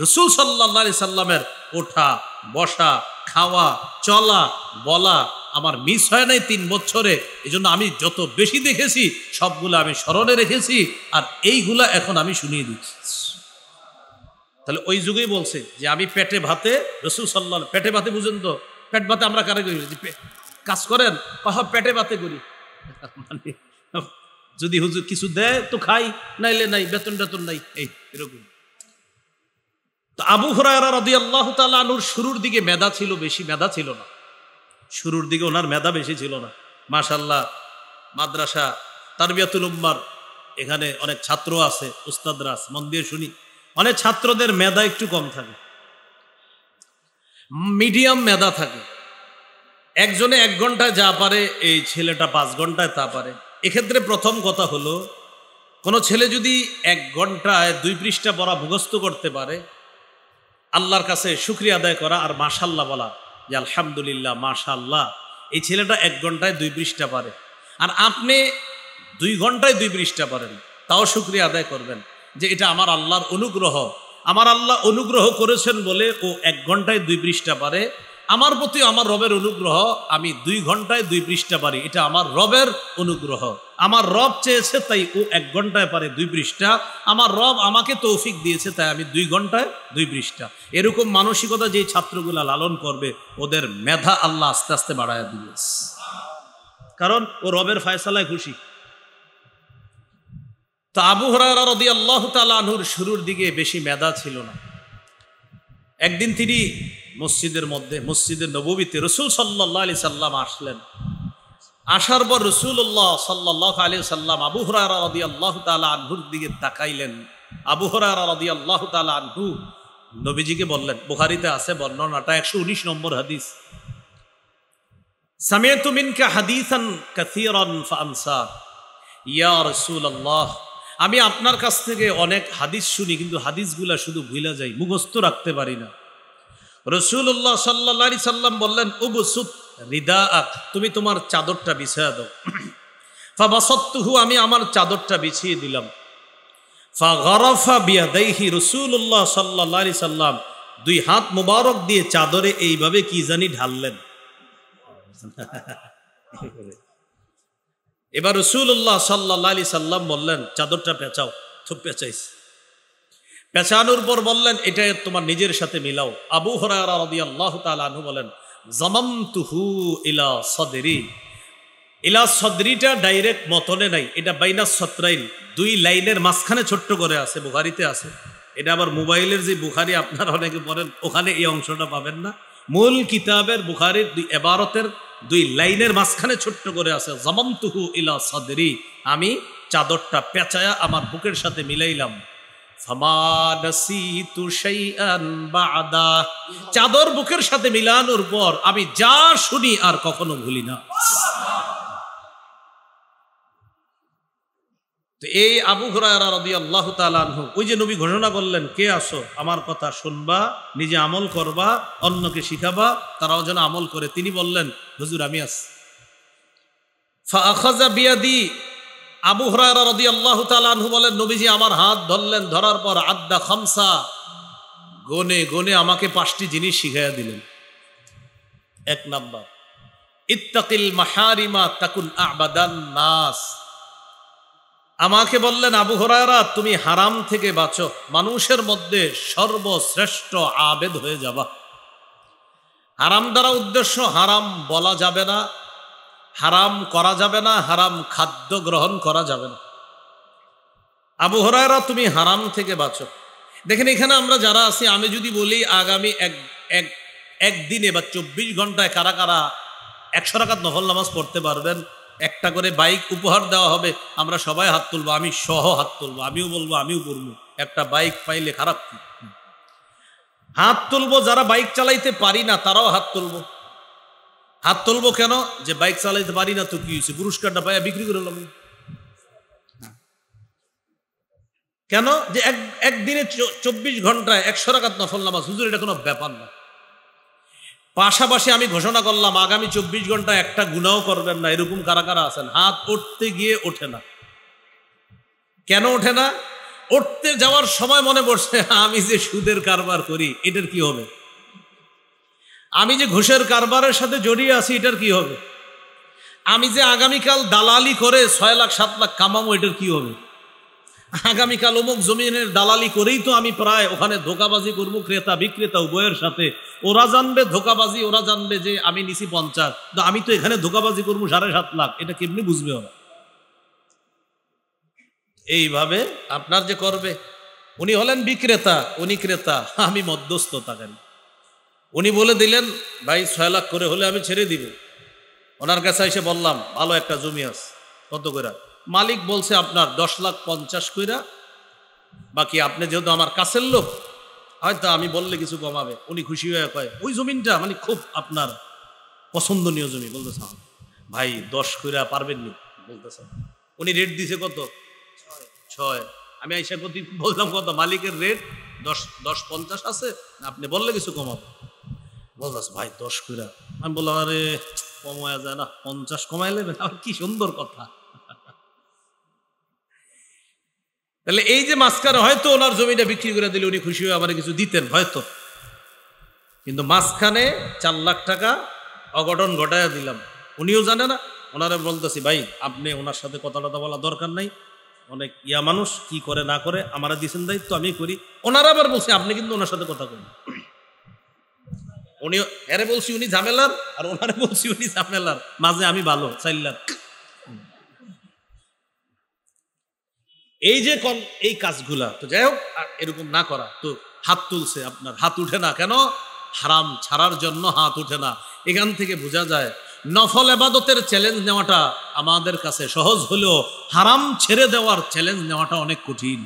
রাসূল সাল্লাল্লাহু আলাইহি সাল্লামের ওঠা বসা, খাওয়া, চলা, বলা আমার মিস হয় নাই 3 বছরে। এই জন্য আমি যত বেশি দেখেছি সবগুলো আমি স্মরণে রেখেছি, আর এইগুলা এখন আমি শুনিয়ে দিচ্ছি। তাহলে ওই যুগেই বলছে যে আমি পেটে ভাতে রাসূল সাল্লাল্লাহু, পেটে ভাতে বুঝেন তো, পেট ভাতে আমরা কারে করি? কাজ করেন, পেটে ভাতে করি, মানে যদি হুজুর কিছু দেয় তো খাই, নাইলে নাই, বেতন টেতন নাই, এই এরকম। তো আবু হুরায়রা রাদিয়াল্লাহু তাআলা আনহুর শুরুর দিকে মেধা ছিল, বেশি মেধা ছিল না। শুরুর দিকে ওনার মেধা বেশি ছিল না। মাশাআল্লাহ, মাদ্রাসা তারবিয়াতুল উম্মার এখানে অনেক ছাত্র আছে, উস্তাদরা আছে, মন দিয়ে শুনি। অনেক ছাত্রদের মেধা একটু কম থাকে, মিডিয়াম মেধা থাকে। একজনে 1 ঘন্টায় যা পারে, এই ছেলেটা 5 ঘন্টায় তা পারে। এক্ষেত্রে প্রথম কথা হলো, কোনো ছেলে যদি 1 ঘন্টায় 2 পৃষ্ঠা পড়া মুখস্থ করতে পারে, আল্লাহর কাছে শুকরিয়া আদায় করা আর মাশাআল্লাহ বলা যে আলহামদুলিল্লাহ, মাশাআল্লাহ, এই ছেলেটা 1 ঘন্টায় 2 পৃষ্ঠা পারে। আর আপনি 2 ঘন্টায় 2 পৃষ্ঠা পারেন, তাও শুকরিয়া আদায় করবেন যে এটা আমার আল্লাহর অনুগ্রহ। আমার আল্লাহ অনুগ্রহ করেছেন বলে ও 1 ঘন্টায় 2 পৃষ্ঠা পারে। আমার প্রতি আমার রবের অনুগ্রহ, আমি 2 ঘন্টায় 2 পৃষ্ঠা পারি, এটা আমার রবের অনুগ্রহ। আমার রব চেয়েছে তাই ও 1 ঘন্টায় পারে 2 পৃষ্ঠা। আমার রব আমাকে তৌফিক দিয়েছে তাই আমি 2 ঘন্টায় 2 পৃষ্ঠা। এরকম মানসিকতা যেই ছাত্রগুলা লালন করবে, ওদের মেধা আল্লাহ আস্তে আস্তে বাড়ায় দিবে, কারণ ও রবের ফয়সালায় খুশি। তো আবু হুরায়রা রাদিয়াল্লাহু তাআলা আনহুর শুরুর দিকে বেশি মেধা ছিল না। একদিন তিনি মসজিদের মধ্যে, মসজিদে নববীতে রাসূল সাল্লাল্লাহু আলাইহি সাল্লাম আসলেন। আসার পর রাসূলুল্লাহ সাল্লাল্লাহু আলাইহি সাল্লাম আবু হুরায়রা রাদিয়াল্লাহু তাআলা আনহুর দিকে তাকাইলেন। আবু হুরায়রা রাদিয়াল্লাহু তাআলা আনহু নবীজিকে বললেন, বুখারীতে আছে বর্ণনাটা, 119 নম্বর হাদিস, সামিআতু মিনকা হাদিসান কাসীরান ফাআনসা। ইয়া রাসূলুল্লাহ, আমি আপনার কাছ থেকে অনেক হাদিস শুনি, কিন্তু হাদিসগুলা শুধু ভুলে যাই, মুখস্থ রাখতে পারি না। রাসূলুল্লাহ সাল্লাল্লাহু আলাইহি সাল্লাম বললেন, উবসুত রিদাআক, তুমি তোমার চাদরটা বিছিয়ে দাও। ফাবাসাততুহু, আমি আমার চাদরটা বিছিয়ে দিলাম। ফাগারাফা বিয়াদাইহি, রাসূলুল্লাহ সাল্লাল্লাহু আলাইহি সাল্লাম দুই হাত মোবারক দিয়ে চাদরে এইভাবে কি জানি ঢাললেন। এবার রাসূলুল্লাহ সাল্লাল্লাহু আলাইহি সাল্লাম বললেন, চাদরটা পেঁচাও। তো পেঁচাইছে। পেঁচানোর পর বললেন, এটা তোমার নিজের সাথে মিলাও। আবু হুরায়রা রাদিয়াল্লাহু তাআলা আনহু বলেন, জামামতুহু ইলা সদরি। ইলা সদরিটা ডাইরেক্ট মতনে নাই, এটা বাইনা সত্রাইন, দুই লাইনের মাঝখানে ছোট্ট করে আছে, বুখারীতে আছে। এটা আবার মোবাইলের যে বুখারী আপনারা অনেকে পড়েন, ওখানে এই অংশটা পাবেন না। মূল কিতাবের বুখারীর দুই ইবারতের দুই লাইনের মাঝখানে ছোট্ট করে আছে, জামামতুহু ইলা সদরি, আমি চাদরটা পেঁচায়া আমার বুকের সাথে মিলাইলাম। ফামা নাসিতু শাইআন বাদা, চাদর বুকের সাথে মিলানোর পর আমি যা শুনি আর কখনো ভুলি না। তো এই আবু হুরায়রা রাদিয়াল্লাহু তাআলা আনহু, ওই যে নবী ঘোষণা করলেন, কে আসো আমার কথা শুনবা, নিজে আমল করবা, অন্যকে শিখাবা, তারাও যেন আমল করে, তিনি বললেন, হুজুর আমি আছি। ফাআখাযা বিয়াদি, আবু হুরায়রা রাদিয়াল্লাহু তাআলা আনহু বলেন, নবীজি আমার হাত ধরলেন, ধরার পর আদ্দা খামসা, গনে গনে আমাকে 5টি জিনিস শিখাইয়া দিলেন। 1 নাম্বার, ইত্তাকিল মাহারিমা তাকুন আ'বাদান নাস। আমাকে বললেন, আবু হুরায়রা তুমি হারাম থেকে বাঁচো, মানুষের মধ্যে সর্বশ্রেষ্ঠ আবেদ হয়ে যাবা। হারাম দ্বারা উদ্দেশ্য, হারাম বলা যাবে না, হারাম করা যাবে না, হারাম খাদ্য গ্রহণ করা যাবে না। আবু হুরায়রা তুমি হারাম থেকে বাঁচো। দেখেন এখানে আমরা যারা আছি, আমি যদি বলি আগামী একদিনে বা 24 ঘন্টায় কারা কারা 100 রাকাত নফল নামাজ পড়তে পারবেন, একটা করে বাইক উপহার দেওয়া হবে, আমরা সবাই হাত তুলবো, আমি সহ হাত তুলবো, আমিও বলবো আমিও পড়বো। একটা বাইক পাইলে খারাপ কি? হাত তুলবো। যারা বাইক চালাইতে পারি না তারাও হাত তুলবো। হাত তুলবো কেন? যে বাইক চালাইতে পারি না তো কি হয়েছে, পুরস্কারটা পাইয়া বিক্রি করে নেব। কেন? যে একদিনে 24 ঘন্টায় 100 রাকাত নফল নামাজ, হুজুর এটা কোনো ব্যাপার না। পাশাপাশি আমি ঘোষণা করলাম আগামী 24 ঘন্টায় একটা গুনাহ করবেন না, এরকম কারা কারা আছেন? হাত উঠতে গিয়ে ওঠে না। কেন ওঠে না? উঠতে যাওয়ার সময় মনে পড়ছে, আমি যে সুদের কারবার করি এটার কি হবে? আমি যে ঘুষের কারবারের সাথে জড়িয়ে আছি এটার কি হবে? আমি যে আগামীকাল দালালি করে 6 লাখ 7 লাখ কামাবো এটার কি হবে? আগামীকাল অমুক জমিনের দালালি করেই তো আমি প্রায় ওখানে ধোকাবাজি করবো, ক্রেতা বিক্রেতা উভয়ের সাথে। ওরা জানবে ধোকাবাজি, ওরা জানবে যে আমি নিছি 50, তো আমি তো এখানে ধোকাবাজি করবো 7.5 লাখ, এটা কেমনি বুঝবে ওরা? এইভাবে আপনার যে করবে, উনি হলেন বিক্রেতা, উনি ক্রেতা, আমি মধ্যস্থতাকারী। উনি বলে দিলেন ভাই 6 লাখ করে হলে আমি ছেড়ে দিব। ওনার কাছে এসে বললাম ভালো একটা জমি আছে, কত কইরা? মালিক বলছে আপনার 10,50,000 কইরা, বাকি আপনি যেহেতু আমার কাছের লোক, হয়তো আমি বললে কিছু কমাবে। উনি খুশি হয়ে কয় ওই জমিনটা মানে খুব আপনার পছন্দনীয় জমি। বলতেছে ভাই 10 কইরা পারবেননি? বলতেছে উনি রেট দিছে কত? 6। আমি আইসা কত বললাম কত? মালিকের রেট 10.50 আছে, আপনি বললে কিছু কমাবো। বলতেছে ভাই 10 কইরা। আমি বললাম আরে কমায়া যায় না, 50 কমাই নেবেন? আর কি সুন্দর কথা। তাহলে এই যে মাঝখানে হয়তো ওনার জমিটা বিক্রি করে দিলে উনি খুশি হয়ে আমার কিছু দিতেন হয়তো, কিন্তু মাঝখানে 4 লাখ টাকা অঘটন ঘটাইয়া দিলাম। উনিও জানে না। ওনারা বলতেছি ভাই আপনি ওনার সাথে কথা বলা দরকার নাই, অনেক ইয়া মানুষ, কি করে না করে আমারা দিয়েছেন দায়িত্ব, আমি করি। ওনারা আবার বলছে আপনি কিন্তু ওনার সাথে কথা করেন। উনি এরে বলছি উনি ঝামেলার, আর ওনারে বলছি উনি ঝামেলার, মাঝে আমি ভালো 4 লাখ। এই যে এই কাজগুলা তো যাই হোক, আর এরকম না করা। তো হাত তুলছে, আপনার হাত উঠে না কেন? হারাম ছাড়ার জন্য হাত উঠে না। এখান থেকে বোঝা যায় নফল ইবাদতের চ্যালেঞ্জ নেওয়াটা আমাদের কাছে সহজ হলেও হারাম ছেড়ে দেওয়ার চ্যালেঞ্জ নেওয়াটা অনেক কঠিন।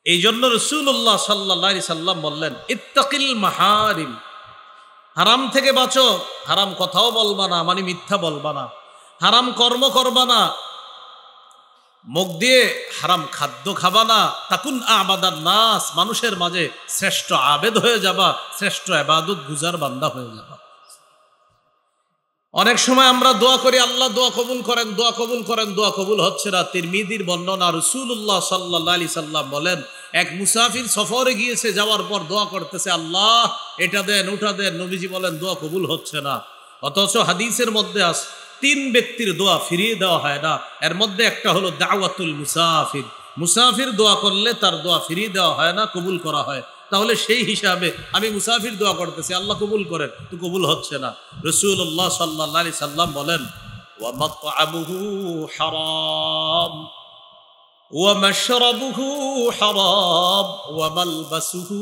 এই জন্য রাসূলুল্লাহ সাল্লাল্লাহু আলাইহি সাল্লাম বললেন, ইত্তাকিল মাহারিম, হারাম থেকে বাঁচো। হারাম কথাও বলবা না, মানে মিথ্যা বলবা না, হারাম কর্ম করবা না, মুখ দিয়ে হারাম খাদ্য খাবা না। তাকুন আবাদান নাস, মানুষের মাঝে শ্রেষ্ঠ আবেদ হয়ে যাবা, শ্রেষ্ঠ ইবাদত গুজার বান্দা হয়ে যাবা। অনেক সময় আমরা দোয়া করি, আল্লাহ দোয়া কবুল করেন, দোয়া কবুল করেন, দোয়া কবুল হচ্ছে না। তিরমিজির বর্ণনা, রাসূলুল্লাহ সাল্লাল্লাহু আলাইহি সাল্লাম বলেন, এক মুসাফির সফরে গিয়েছে, যাওয়ার পর দোয়া করতেছে, আল্লাহ এটা দেন ওটা দেন। নবীজি বলেন দোয়া কবুল হচ্ছে না। অথচ হাদিসের মধ্যে আছে 3 ব্যক্তির দোয়া ফিরিয়ে দেওয়া হয় না। এর মধ্যে একটা হলো দাওয়াতুল মুসাফির, মুসাফির দোয়া করলে তার দোয়া ফিরিয়ে দেওয়া হয় না, কবুল করা হয়। তাহলে সেই হিসাবে আমি মুসাফির দোয়া করতেছি, আল্লাহ কবুল করেন, তো কবুল হচ্ছে না। রাসূলুল্লাহ সাল্লাল্লাহু আলাইহি সাল্লাম বলেন, ওয়া মাতআমুহু হারাম ওয়া মাশরাবুহু হারাম ওয়া মালবাসুহু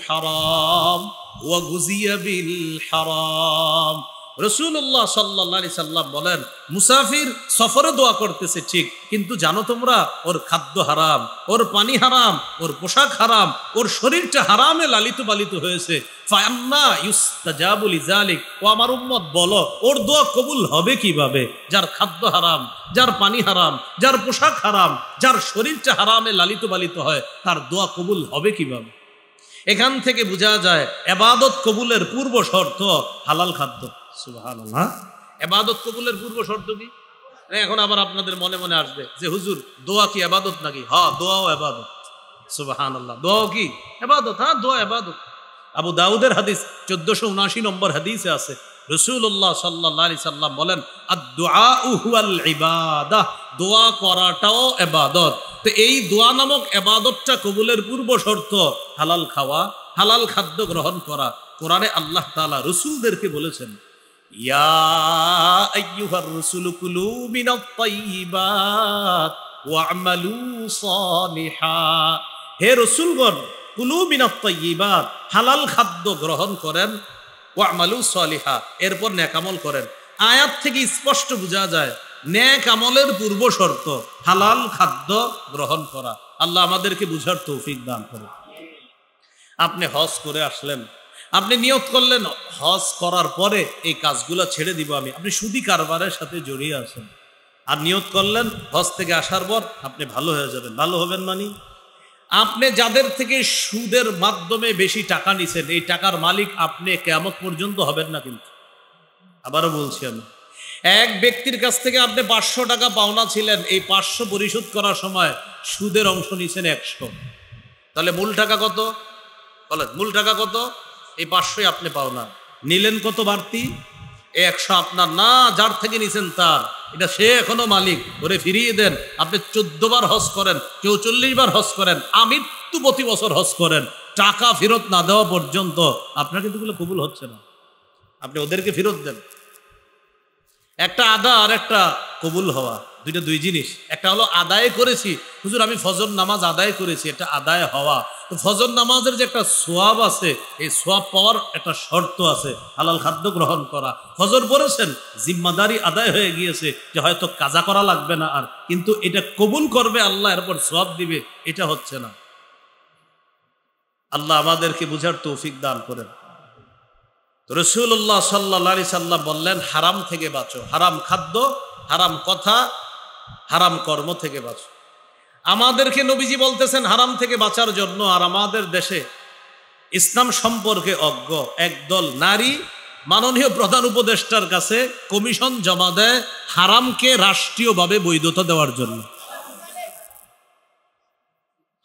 হারাম ওয়া গুযিয়া বিল হারাম। রাসূলুল্লাহ সাল্লাল্লাহু আলাইহি সাল্লাম বলেন, মুসাফির সফরে দোয়া করতেছে ঠিক, কিন্তু জানো তোমরা ওর খাদ্য হারাম, ওর পানি হারাম, ওর পোশাক হারাম, ওর শরীরটা হারামে লালিত পালিত হয়েছে। ফায়ান্না ইউস্তাজাবু লিযালিক, ও আমার উম্মত বলো ওর দোয়া কবুল হবে কিভাবে? যার খাদ্য হারাম, যার পানি হারাম, যার পোশাক হারাম, যার শরীরটা হারামে লালিত পালিত হয়, তার দোয়া কবুল হবে কিভাবে? এখান থেকে বোঝা যায় ইবাদত কবুলের পূর্ব শর্ত হালাল খাদ্য। সুবহানাল্লাহ। ইবাদত কবুলের পূর্ব শর্ত কি? এখন আবার আপনাদের মনে মনে আসবে যে হুজুর দোয়া কি ইবাদত নাকি? হ্যাঁ, দোয়াও ইবাদত। সুবহানাল্লাহ। দোয়াও কি ইবাদত? হ্যাঁ, দোয়া ইবাদত। আবু দাউদের হাদিস 1479 নম্বর হাদিসে আছে, রাসূলুল্লাহ সাল্লাল্লাহু আলাইহি সাল্লাম বলেন, আদ-দুআউ হুয়াল ইবাদাহ, দোয়া করাটাও ইবাদত। তো এই দোয়া নামক ইবাদতটা কবুলের পূর্ব শর্ত হালাল খাওয়া, হালাল খাদ্য গ্রহণ করা। কোরআনে আল্লাহ তাআলা রাসূলদেরকে বলেছেন, ইয়া আইয়ুহার রাসূলু কুলু মিনাত তাইয়্যিবাত ওয়া'মালু সালিহা। হে রাসূলগণ, কুলু মিনাত তাইয়্যিবাত, হালাল খাদ্য গ্রহণ করেন, ওয়া'মালু সালিহা, এরপর নেক আমল করেন। আয়াত থেকে স্পষ্ট বোঝা যায় নেক আমলের পূর্ব শর্ত হালাল খাদ্য গ্রহণ করা। আল্লাহ আমাদেরকে বুঝার তৌফিক দান করুন। আপনি হজ করে আসলেন, আপনি নিয়ত করলেন হজ করার পরে এই কাজগুলো ছেড়ে দিব আমি, আপনি সুদি কারবারের সাথে জড়িয়ে আছেন, আর নিয়ত করলেন হজ থেকে আসার পর আপনি ভালো হয়ে যাবেন। ভালো হবেন মানে আপনি যাদের থেকে সুদের মাধ্যমে বেশি টাকা নিছেন, এই টাকার মালিক আপনি কিয়ামত পর্যন্ত হবেন না। কিন্তু আবারও বলছি, আমি এক ব্যক্তির কাছ থেকে আপনি 500 টাকা পাওনা ছিলেন, এই 500 পরিশোধ করার সময় সুদের অংশ নিছেন 100, তাহলে মূল টাকা কত? বলেন, মূল টাকা কত? এই 500 আপনি পাওনা নিলেন, কত বাড়তি? 100 আপনার না, যার থেকে নিছেন তার, এটা সে এখনো মালিক, ওরে ফিরিয়ে দেন। আপনি 14 বার হজ করেন, কেউ 40 বার হজ করেন, আমৃত্যু প্রতি বছর হজ করেন, টাকা ফেরত না দেওয়া পর্যন্ত আপনার কিন্তু এগুলো কবুল হচ্ছে না। আপনি ওদেরকে ফেরত দেন। একটা আদা আর একটা কবুল হওয়া, দুইটা দুই জিনিস। একটা হলো আদায় করেছি, হুজুর আমি ফজর নামাজ আদায় করেছি, এটা আদায় হওয়া। তো ফজর নামাজের যে একটা সোয়াব আছে, এই সোয়াব পাওয়ার একটা শর্ত আছে, হালাল খাদ্য গ্রহণ করা। ফজর পড়েছেন, জিম্মাদারি আদায় হয়ে গিয়েছে, যে হয়তো কাজা করা লাগবে না আর, কিন্তু এটা কবুল করবে আল্লাহ, এরপর সোয়াব দিবে, এটা হচ্ছে না। আল্লাহ আমাদেরকে বুঝার তৌফিক দান করেন। রাসূলুল্লাহ সাল্লাল্লাহু আলাইহি সাল্লাম বললেন, হারাম থেকে বাঁচো, হারাম খাদ্য, হারাম কথা, হারাম কর্ম থেকে বাঁচো। আমাদেরকে নবীজি বলতেছেন হারাম থেকে বাঁচার জন্য। আর আমাদের দেশে ইসলাম সম্পর্কে অজ্ঞ একদল নারী মাননীয় প্রধান উপদেষ্টার কাছে কমিশন জমা দেয় হারামকে রাষ্ট্রীয়ভাবে বৈধতা দেওয়ার জন্য।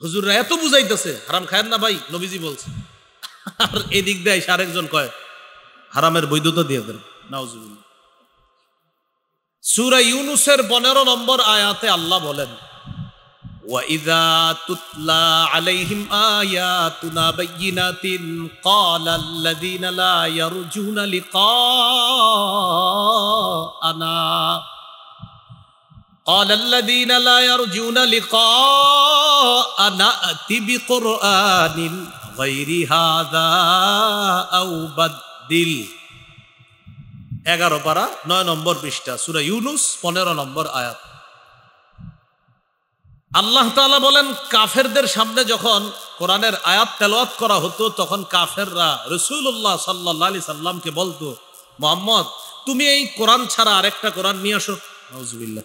হুজুররা এত বুঝাইতেছে হারাম খায়েন না ভাই, নবীজি বলছে, আর এদিক দিয়ে আরেকজন কয় হারামের বৈধতা দিয়ে দেন। নাউজুবিল্লাহ। সূরা ইউনূসের 15 নম্বর আয়াতে আল্লাহ বলেন, ওয়াইযা তুতলা আলাইহিম আয়াতুনা বায়্যিনাতিন ক্বালাল্লাযীনা লা ইয়ারজুনা লিকাআনা ক্বালাল্লাযীনা লা ইয়ারজুনা লিকাআনা আতি বিকুরআনিন গায়রি হাযা আও বাদদিল। 11 পারা 9 নম্বর পৃষ্ঠা, সূরা ইউনুস 15 নম্বর আয়াত। আল্লাহ তাআলা বলেন, কাফেরদের সামনে যখন কোরআনের আয়াত তেলাওয়াত করা হতো তখন কাফেররা রাসূলুল্লাহ সাল্লাল্লাহু আলাইহি সাল্লামকে বলতো, মুহাম্মদ তুমি এই কোরআন ছাড়া আরেকটা কোরআন নিয়ে আসো, নাউজুবিল্লাহ,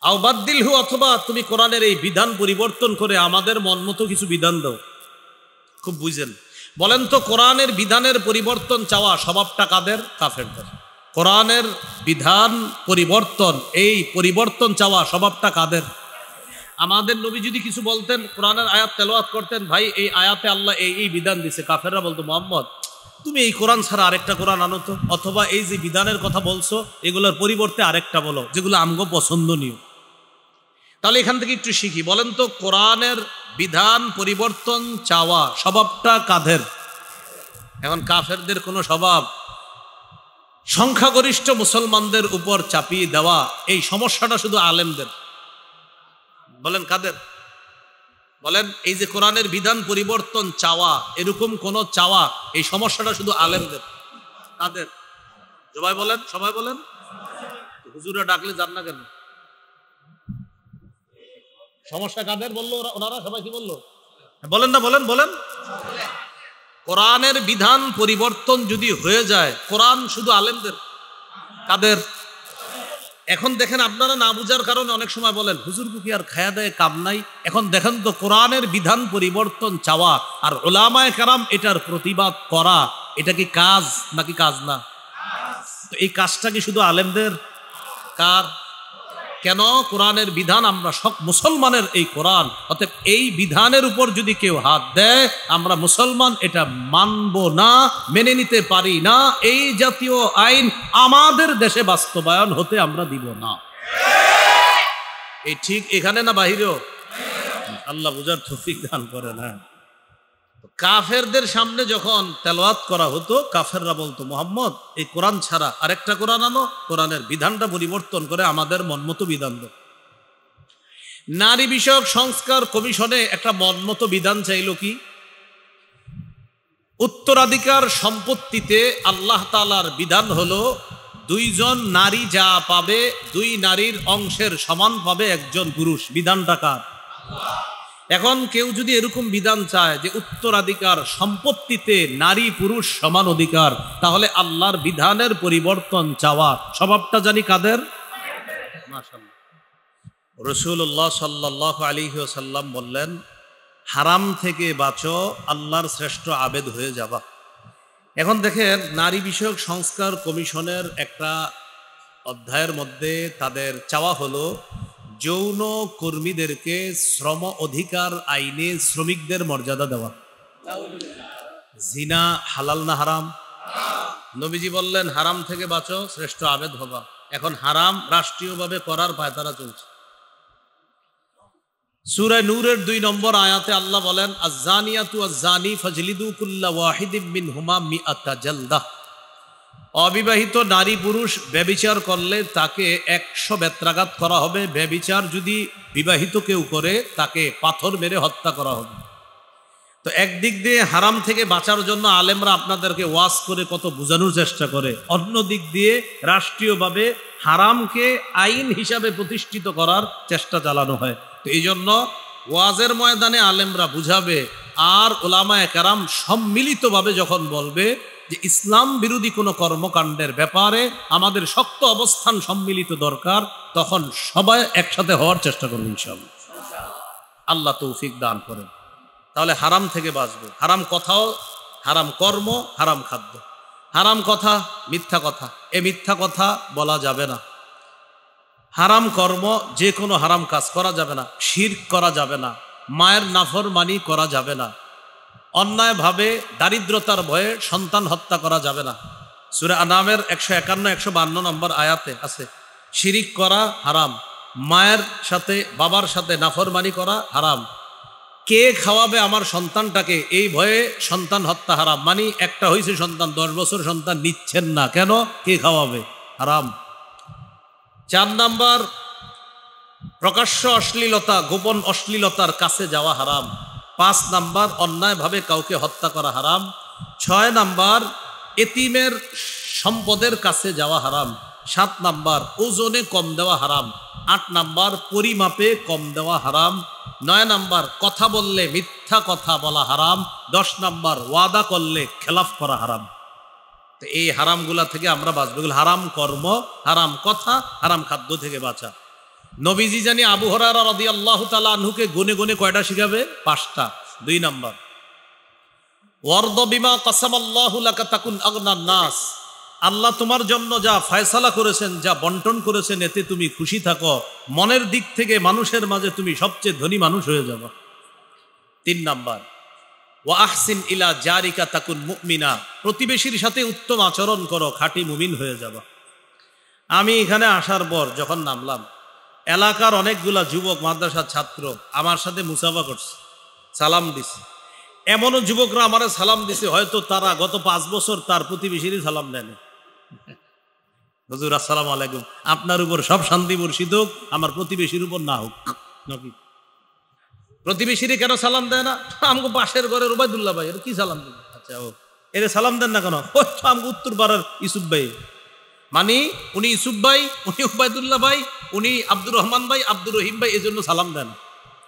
আও বাদদিলহু, অথবা তুমি কোরআনের এই বিধান পরিবর্তন করে আমাদের মন মতো কিছু বিধান দাও। খুব বুঝেন, বলেন তো কোরআনের বিধানের পরিবর্তন চাওয়া স্বভাবটা কাদের? কাফেরদের। কোরআনের বিধান পরিবর্তন, এই পরিবর্তন চাওয়া স্বভাবটা কাদের? আমাদের নবী যদি কিছু বলতেন, কোরআনের আয়াত তেলাওয়াত করতেন, ভাই এই আয়াতে আল্লাহ এই বিধান দিছে, কাফেররা বলতো, মুহাম্মদ তুমি এই কোরআন ছাড়া আরেকটা কোরআন আনো তো, অথবা এই যে বিধানের কথা বলছো এগুলোর পরিবর্তে আরেকটা বলো যেগুলো আমগো পছন্দনীয়। তাহলে এখান থেকে একটু শিখি, বলেন তো কোরআনের বিধান পরিবর্তন চাওয়া স্বভাবটা কাদের? এখন কাফেরদের কোনো স্বভাব সংখ্যাগরিষ্ঠ মুসলমানদের উপর চাপিয়ে দেওয়া, এই সমস্যাটা শুধু আলেমদের। বলেন কাদের? বলেন এই যে কোরআনের বিধান পরিবর্তন চাওয়া, এরকম কোন চাওয়া, এই সমস্যাটা শুধু আলেমদের। কাদের? সবাই বলেন, সবাই বলেন। হুজুরা ডাকলে যান না কেন? সমস্যা কাদের বললো ওনারা? সবাই কি বললো? বলেন না, বলেন বলেন। কোরআনের বিধান পরিবর্তন যদি হয়ে যায়, কোরআন শুধু আলেমদের। কাদের? এখন দেখেন, আপনারা না বুঝার কারণে অনেক সময় বলেন হুজুর কি আর খায়া দেয় কাম নাই। এখন দেখেন তো, কোরআনের বিধান পরিবর্তন চাওয়া আর উলামায়ে কেরাম এটার প্রতিবাদ করা, এটা কি কাজ নাকি কাজ না? তো এই কাজটা কি শুধু আলেমদের? কার? কেন? কোরআনের বিধান আমরা সব মুসলমানের এই কোরআন, অতএব এই বিধানের উপর যদি কেউ হাত দেয় আমরা মুসলমান এটা মানব না, মেনে নিতে পারি না। এই জাতীয় আইন আমাদের দেশে বাস্তবায়ন হতে আমরা দিব না। এই ঠিক এখানে না বাহিরেও? আল্লাহ বুঝার তৌফিক দান করে না। কাফেরদের সামনে যখন তেলাওয়াত করা হতো, কাফেররা বলতো, মুহাম্মদ এই কোরআন ছাড়া আরেকটা কোরআন আনো, কোরআনের বিধানটা পরিবর্তন করে আমাদের মনমতো বিধান দাও। নারী বিষয়ক সংস্কার কমিশনে একটা মনমতো বিধান চাইলো কি? উত্তরাধিকার সম্পত্তিতে আল্লাহ তাআলার বিধান হলো 2 জন নারী যা পাবে 2 নারীর অংশের সমান পাবে একজন পুরুষ। বিধানটা কার? এখন কেউ যদি এরকম বিধান চায় যে উত্তরাধিকার সম্পত্তিতে নারী পুরুষ সমান অধিকার, তাহলে আল্লাহর বিধানের পরিবর্তন চাওয়া স্বভাবটা জানি কাদের? মাশাআল্লাহ। রাসূলুল্লাহ সাল্লাল্লাহু আলাইহি ওয়াসাল্লাম বললেন, হারাম থেকে বাঁচো, আল্লাহর শ্রেষ্ঠ আবেদ হয়ে যাবা। এখন দেখেন, নারী বিষয়ক সংস্কার কমিশনের একটা অধ্যায়ের মধ্যে তাদের চাওয়া হলো যৌন কর্মীদেরকে শ্রম অধিকার আইনে শ্রমিকদের মর্যাদা দেওয়া। জিনা হালাল না হারাম? নবীজি বললেন হারাম থেকে বাঁচো, শ্রেষ্ঠ আবেদ হবা। এখন হারাম রাষ্ট্রীয়ভাবে করার পায়তারা চলছে। সূরা নূরের 2 নম্বর আয়াতে আল্লাহ বলেন, আয-যানিয়াতু ওয়াজ-যানি ফাজলিদু কুল্লা ওয়াহিদিম মিনহুমা মিআতা জালদাহ। অবিবাহিত নারী পুরুষ ব্যভিচার করলে তাকে 100 বেত্রাঘাত করা হবে। ব্যভিচার যদি বিবাহিত কেউ করে তাকে পাথর মেরে হত্যা করা হবে। তো একদিক দিয়ে হারাম থেকে বাঁচার জন্য আলেমরা আপনাদেরকে ওয়াজ করে কত বোঝানোর চেষ্টা করে, অন্য দিক দিয়ে রাষ্ট্রীয়ভাবে হারামকে আইন হিসাবে প্রতিষ্ঠিত করার চেষ্টা চালানো হয়। তো এই জন্য ওয়াজের ময়দানে আলেমরা বুঝাবে, আর উলামায়ে কেরাম সম্মিলিতভাবে যখন বলবে যে ইসলাম বিরোধী কোনো কর্মকাণ্ডের ব্যাপারে আমাদের শক্ত অবস্থান সম্মিলিত দরকার, তখন সবাই একসাথে হওয়ার চেষ্টা করবে ইনশাআল্লাহ। আল্লাহ তৌফিক দান করেন। তাহলে হারাম থেকে বাঁচবো। হারাম কথাও, হারাম কর্ম, হারাম খাদ্য। হারাম কথা মিথ্যা কথা, এ মিথ্যা কথা বলা যাবে না। হারাম কর্ম, যে কোনো হারাম কাজ করা যাবে না। শিরক করা যাবে না। মায়ের নাফরমানি করা যাবে না। অন্যায়ভাবে দারিদ্রতার ভয়ে সন্তান হত্যা করা যাবে না। সূরা আনামের 151-152 নম্বর আয়াতে আছে, শিরিক করা হারাম। মায়ের সাথে বাবার সাথে নাফরমানি করা হারাম। কে খাওয়াবে আমার সন্তানটাকে, এই ভয়ে সন্তান হত্যা হারাম। মানে একটা হয়েছে সন্তান, 10 বছর সন্তান নিচ্ছেন না কেন? কে খাওয়াবে? হারাম। 4 নাম্বার, প্রকাশ্য অশ্লীলতা, গোপন অশ্লীলতার কাছে যাওয়া হারাম। 5 নাম্বার, অন্যায়ভাবে কাউকে হত্যা করা হারাম। 6 নাম্বার, এতিমের সম্পদের কাছে যাওয়া হারাম। 7 নাম্বার ওজনে কম দেওয়া হারাম। 8 নাম্বার পরিমাপে কম দেওয়া হারাম। 9 নাম্বার কথা বললে মিথ্যা কথা বলা হারাম। 10 নাম্বার ওয়াদা করলে খেলাফ করা হারাম। তো এই হারামগুলা থেকে আমরা বাঁচবো। এগুলো হারাম কর্ম, হারাম কথা, হারাম খাদ্য থেকে বাঁচা। নবীজি জানি আবু হুরায়রা রাদিয়াল্লাহু তাআলা আনহুকে গুনে গুনে কয়টা শিখাবে? 5টা। 2 নাম্বার ওয়ারদ বিমা কাসামাল্লাহু লাকা তাকুন আগনান নাস, আল্লাহ তোমার জন্য যা ফয়সালা করেছেন, যা বন্টন করেছেন, এতে তুমি খুশি থাকো। মনের দিক থেকে মানুষের মাঝে তুমি সবচেয়ে ধনী মানুষ হয়ে যাবে। 3 নাম্বার ওয়া আহসিন ইলা জারিকা তাকুন মুমিনা, প্রতিবেশীর সাথে উত্তম আচরণ করো, খাঁটি মুমিন হয়ে যাবে। আমি এখানে আসার পর যখন নামলাম, এলাকার অনেকগুলা যুবক মাদ্রাসার ছাত্র আমার সাথে মুসাফা করছে, সালাম দিছে। এমনও যুবকরা আমারে সালাম দিছে হয়তো তারা গত 5 বছর তার প্রতিবেশীরই সালাম দেয়নি। হুজুর আসসালামু আলাইকুম, আপনার উপর সব শান্তি বর্ষিত হোক, আমার প্রতিবেশীর উপর না হোক। নাকি প্রতিবেশীরে কেন সালাম দেয় না? আমাকে পাশের ঘরের ওবায়দুল্লাহ ভাই, এর কি সালাম দেন? আচ্ছা, ও এর সালাম দেন না কেন? আমাকে উত্তর পাড়ার ইউসুফ ভাই, মানে উনি ইউসুফ ভাই, উনি ওবায়দুল্লাহ ভাই, উনি আব্দুর রহমান ভাই, আব্দুর রহিম ভাই, এই জন্য সালাম দেন।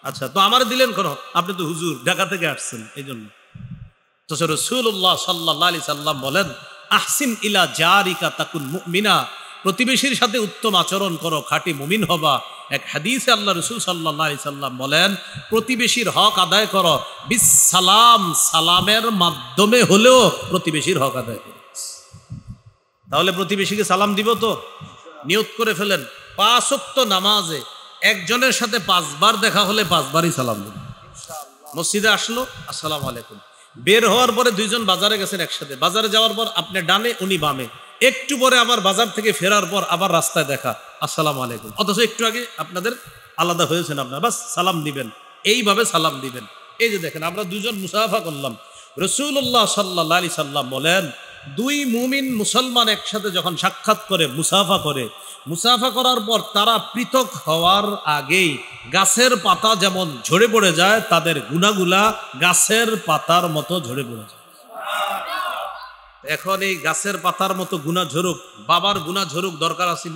আচ্ছা, তো আমার দিলেন কেন? আপনি তো হুজুর ঢাকা থেকে আসছেন, এই জন্য। তো রাসূলুল্লাহ সাল্লাল্লাহু আলাইহি সাল্লাম বলেন, আহসিন ইলা জারিকা তাকুন মুমিনা, প্রতিবেশীর সাথে উত্তম আচরণ করো, খাঁটি মুমিন হবা। এক হাদিসে আল্লাহ রাসূল সাল্লাল্লাহু আলাইহি সাল্লাম বলেন, প্রতিবেশীর হক আদায় করো বিস সালাম, সালামের মাধ্যমে হলেও প্রতিবেশীর হক আদায় করো। তাহলে প্রতিবেশীকে সালাম দিব তো? নিয়ত করে ফেলেন, 5 ওয়াক্ত নামাজে একজনের সাথে 5 বার দেখা হলে 5 বারই সালাম দেন। মসজিদে আসলো, আসসালামু আলাইকুম। বের হওয়ার পরে 2 জন বাজারে গেছেন একসাথে, বাজারে যাওয়ার পর আপনি ডানে, উনি বামে, একটু পরে আবার বাজার থেকে ফেরার পর আবার রাস্তায় দেখা, আসসালামু আলাইকুম। অথচ একটু আগে আপনাদের আলাদা হয়েছেন, আপনার বাস সালাম দিবেন, এইভাবে সালাম দিবেন। এই যে দেখেন, আমরা 2 জন মুসাফা করলাম। রাসূলুল্লাহ সাল্লাল্লাহু আলাইহি সাল্লাম বলেন, 2 মুমিন মুসলমান একসাথে যখন সাক্ষাৎ করে, মুসাফা করে, মুসাফা করার পর তারা পৃথক হওয়ার আগেই গাছের পাতা যেমন ঝরে পড়ে যায়, তাদের গুনাহগুলা গাছের পাতার মতো ঝরে পড়ে যায়। এখন এই গাছের পাতার মতো গুনাহ ঝরুক, বাবার গুনাহ ঝরুক দরকার আছে,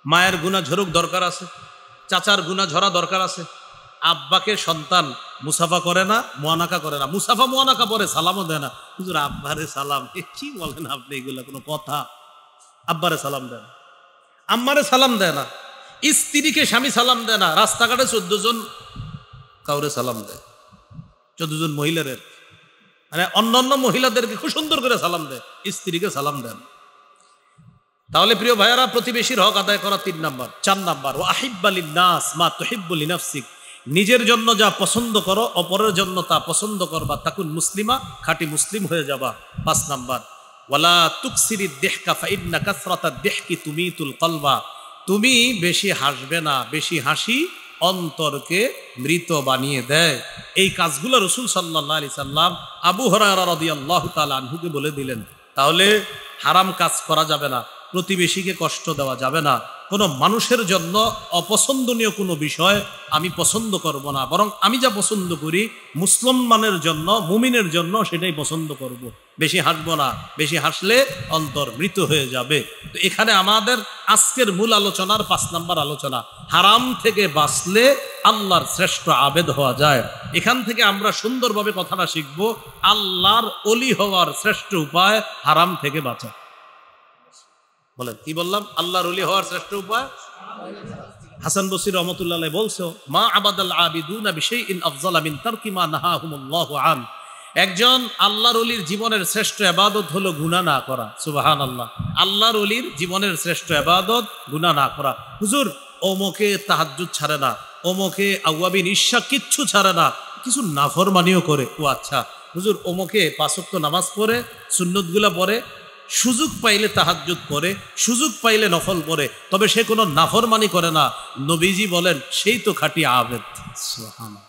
মায়ের গুনাহ ঝরুক দরকার আছে, চাচার গুনাহ ঝরা দরকার আছে। আব্বাকে সন্তান মুসাফা করে না, মুয়ানাকা করে না, মুসাফা মুয়ানাকা পরে সালামও দেয় না। হুজুর আব্বারে সালাম, কি বলেন আপনি? এগুলা কোনো কথা? আব্বারে সালাম দেয় না, আম্মারে সালাম দেয় না, স্ত্রীকে স্বামী সালাম দেয় না, রাস্তাঘাটে 14 জন কাউরে সালাম দেয়, 14 জন মহিলাদের, মানে অন্যান্য মহিলাদেরকে খুব সুন্দর করে সালাম দেয়, স্ত্রীকে সালাম দেন। তাহলে প্রিয় ভাইয়ারা, প্রতিবেশীর হক আদায় করা 3 নাম্বার। 4 নাম্বার ওয়া আহিব্বা লিন-নাস মা তুহিব্বু লিনাফসিক, নিজের জন্য যা পছন্দ করো অপরের জন্য তা পছন্দ করবা, তাকুন মুসলিমা, খাঁটি মুসলিম হয়ে যাবা। 5 নাম্বার ওয়ালা তুকসিরিদ দিহকা ফাইন্না কাসরাতাদ দিহকি তুমিতুল কলবা, তুমি বেশি হাসবে না, বেশি হাসি অন্তরকে মৃত বানিয়ে দেয়। এই কাজগুলো রাসূল সাল্লাল্লাহু আলাইহি সাল্লাম আবু হুরায়রা রাদিয়াল্লাহু তাআলা আনহুকে বলে দিলেন। তাহলে হারাম কাজ করা যাবে না, প্রতিবেশীকে কষ্ট দেওয়া যাবে না, কোনো মানুষের জন্য অপছন্দনীয় কোনো বিষয় আমি পছন্দ করব না, বরং আমি যা পছন্দ করি মুসলমানের জন্য, মুমিনের জন্য সেটাই পছন্দ করব। বেশি হাসবো না, বেশি হাসলে অন্তর মৃত হয়ে যাবে। তো এখানে আমাদের আজকের মূল আলোচনার 5 নাম্বার আলোচনা, হারাম থেকে বাঁচলে আল্লাহর শ্রেষ্ঠ আবেদ হওয়া যায়। এখান থেকে আমরা সুন্দরভাবে কথাটা শিখব, আল্লাহর ওলি হওয়ার শ্রেষ্ঠ উপায় হারাম থেকে বাঁচা। বলেন, কি বললাম? আল্লাহর ওলি হওয়ার শ্রেষ্ঠ উপায়। হাসান বসরি রহমাতুল্লাহ আলাইহি বলছো, মা আবাদাল আবিদুনা বিশাইইন আফযালা মিন তারকি মা নাহাহুমুল্লাহু আন, একজন আল্লাহর ওলির জীবনের শ্রেষ্ঠ ইবাদত হলো গুনাহ না করা। সুবহানাল্লাহ, আল্লাহর ওলির জীবনের শ্রেষ্ঠ ইবাদত গুনাহ না করা। হুজুর ওমকে তাহাজ্জুদ ছাড়ে না, ওমকে আওয়াবিন ঈশা কিচ্ছু ছাড়ে না, কিছু নাফরমানিও করে। ও আচ্ছা, হুজুর ওমকে 5 ওয়াক্ত নামাজ পড়ে, সুন্নতগুলা পড়ে, সুযোগ পাইলে তাহাজ্জুদ পড়ে, সুযোগ পাইলে নফল পড়ে, তবে সে কোনো নাফরমানি করে না। নবীজি বলেন সেই তো খাঁটি আবেদ। সুবহানাল্লাহ,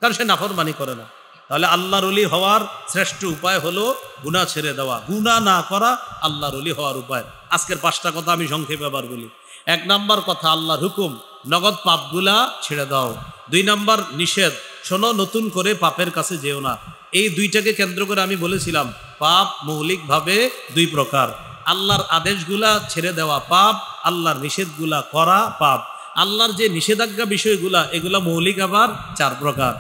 কারণ সে নাফরমানি করে না। তাহলে আল্লাহর ওলি হওয়ার শ্রেষ্ঠ উপায় হলো গুনাহ ছেড়ে দেওয়া, গুনাহ না করা আল্লাহর ওলি হওয়ার উপায়। আজকের 5টা কথা আমি সংক্ষেপে আবার বলি। 1 নাম্বার কথা, আল্লাহর হুকুম, নগদ পাপগুলা ছেড়ে দাও। 2 নাম্বার নিষেধ, শোনো নতুন করে পাপের কাছে যেও না। এই 2টাকে কেন্দ্র করে আমি বলেছিলাম পাপ মৌলিকভাবে 2 প্রকার, আল্লাহর আদেশগুলা ছেড়ে দেওয়া পাপ, আল্লাহর নিষেধগুলা করা পাপ। আল্লাহর যে নিষেধাজ্ঞা বিষয়গুলা এগুলা মৌলিক আবার 4 প্রকার।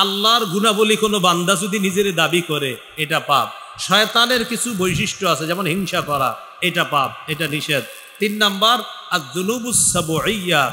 আল্লাহর গুণাবলী কোনো বান্দা যদি নিজের দাবি করে এটা পাপ। শয়তানের কিছু বৈশিষ্ট্য আছে যেমন হিংসা করা, এটা পাপ, এটা নিষেধ। 3 নাম্বার আয-যুনুবুস সাবউইয়া,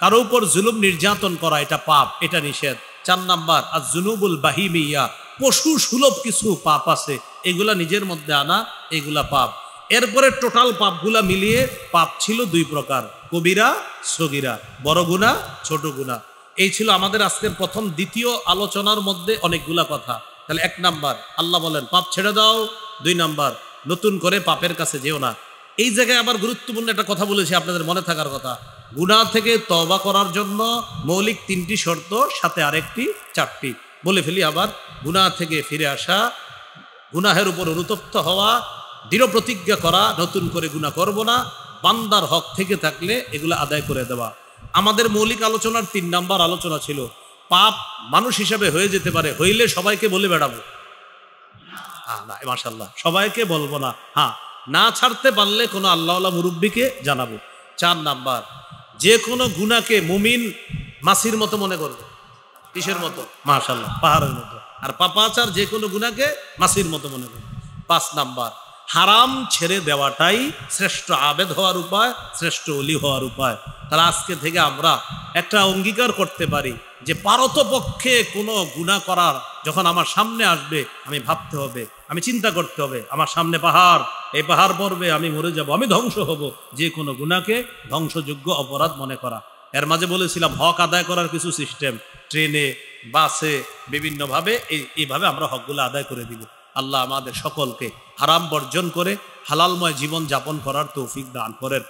কারো উপর জুলুম নির্যাতন করা, এটা পাপ, এটা নিষেধ। 4 নাম্বার আয-যুনুবুল বাহিমিয়া, পশু সুলভ কিছু পাপ আছে, এগুলা নিজের মধ্যে আনা, এগুলা পাপ। এরপরে টোটাল পাপগুলা মিলিয়ে পাপ ছিল 2 প্রকার, কবিরা, সগীরা, বড় গুনাহ, ছোট গুনাহ। এই ছিল আমাদের আজকের প্রথম দ্বিতীয় আলোচনার মধ্যে অনেকগুলা কথা। তাহলে 1 নাম্বার আল্লাহ বলেন পাপ ছেড়ে দাও, 2 নাম্বার নতুন করে পাপের কাছে যেও না। এই জায়গায় আবার গুরুত্বপূর্ণ একটা কথা বলেছি, আপনাদের মনে থাকার কথা। গুনাহ থেকে তওবা করার জন্য মৌলিক 3টি শর্ত, সাথে আরেকটি 4টি বলে ফেলি আবার। গুনাহ থেকে ফিরে আসা, গুনাহের উপর অনুতপ্ত হওয়া, দৃঢ় প্রতিজ্ঞা করা নতুন করে গুনাহ করব না, বান্দার হক থেকে থাকলে এগুলো আদায় করে দেওয়া। আমাদের মৌলিক আলোচনার 3 নাম্বার আলোচনা ছিল পাপ মানুষ হিসাবে হয়ে যেতে পারে, হইলে সবাইকে বলে বেড়াবো, না মাশাআল্লাহ সবাইকে বলবো না, হ্যাঁ না ছাড়তে পারলে কোনো আল্লাহওয়ালা মুরব্বীকে জানাবো। 4 নাম্বার যে কোনো গুনাহকে মুমিন মাছির মতো মনে করবে। কিসের মতো? মাশাআল্লাহ পাহাড়ের মতো। আর পাপাচার যে কোনো গুনাহকে মাছির মতো মনে করবে। 5 নাম্বার হারাম ছেড়ে দেওয়াটাই শ্রেষ্ঠ আবেদ হওয়ার উপায়, শ্রেষ্ঠ ওলি হওয়ার উপায়। তাহলে আজকে থেকে আমরা একটা অঙ্গীকার করতে পারি যে পারতপক্ষে কোনো গুনাহ করার যখন আমার সামনে আসবে আমি ভাবতে হবে, আমি চিন্তা করতে হবে, আমার সামনে পাহাড়, এই পাহাড় পড়বে, আমি মরে যাব, আমি ধ্বংস হব, যে কোনো গুনাহকে ধ্বংসযোগ্য অপরাধ মনে করা। এর মাঝে বলেছিলাম হক আদায় করার কিছু সিস্টেম, ট্রেনে, বাসে, বিভিন্নভাবে এইভাবে আমরা হকগুলো আদায় করে দিব। আল্লাহ আমাদের সকলকে হারাম বর্জন করে হালালময় জীবন যাপন করার তৌফিক দান করেন।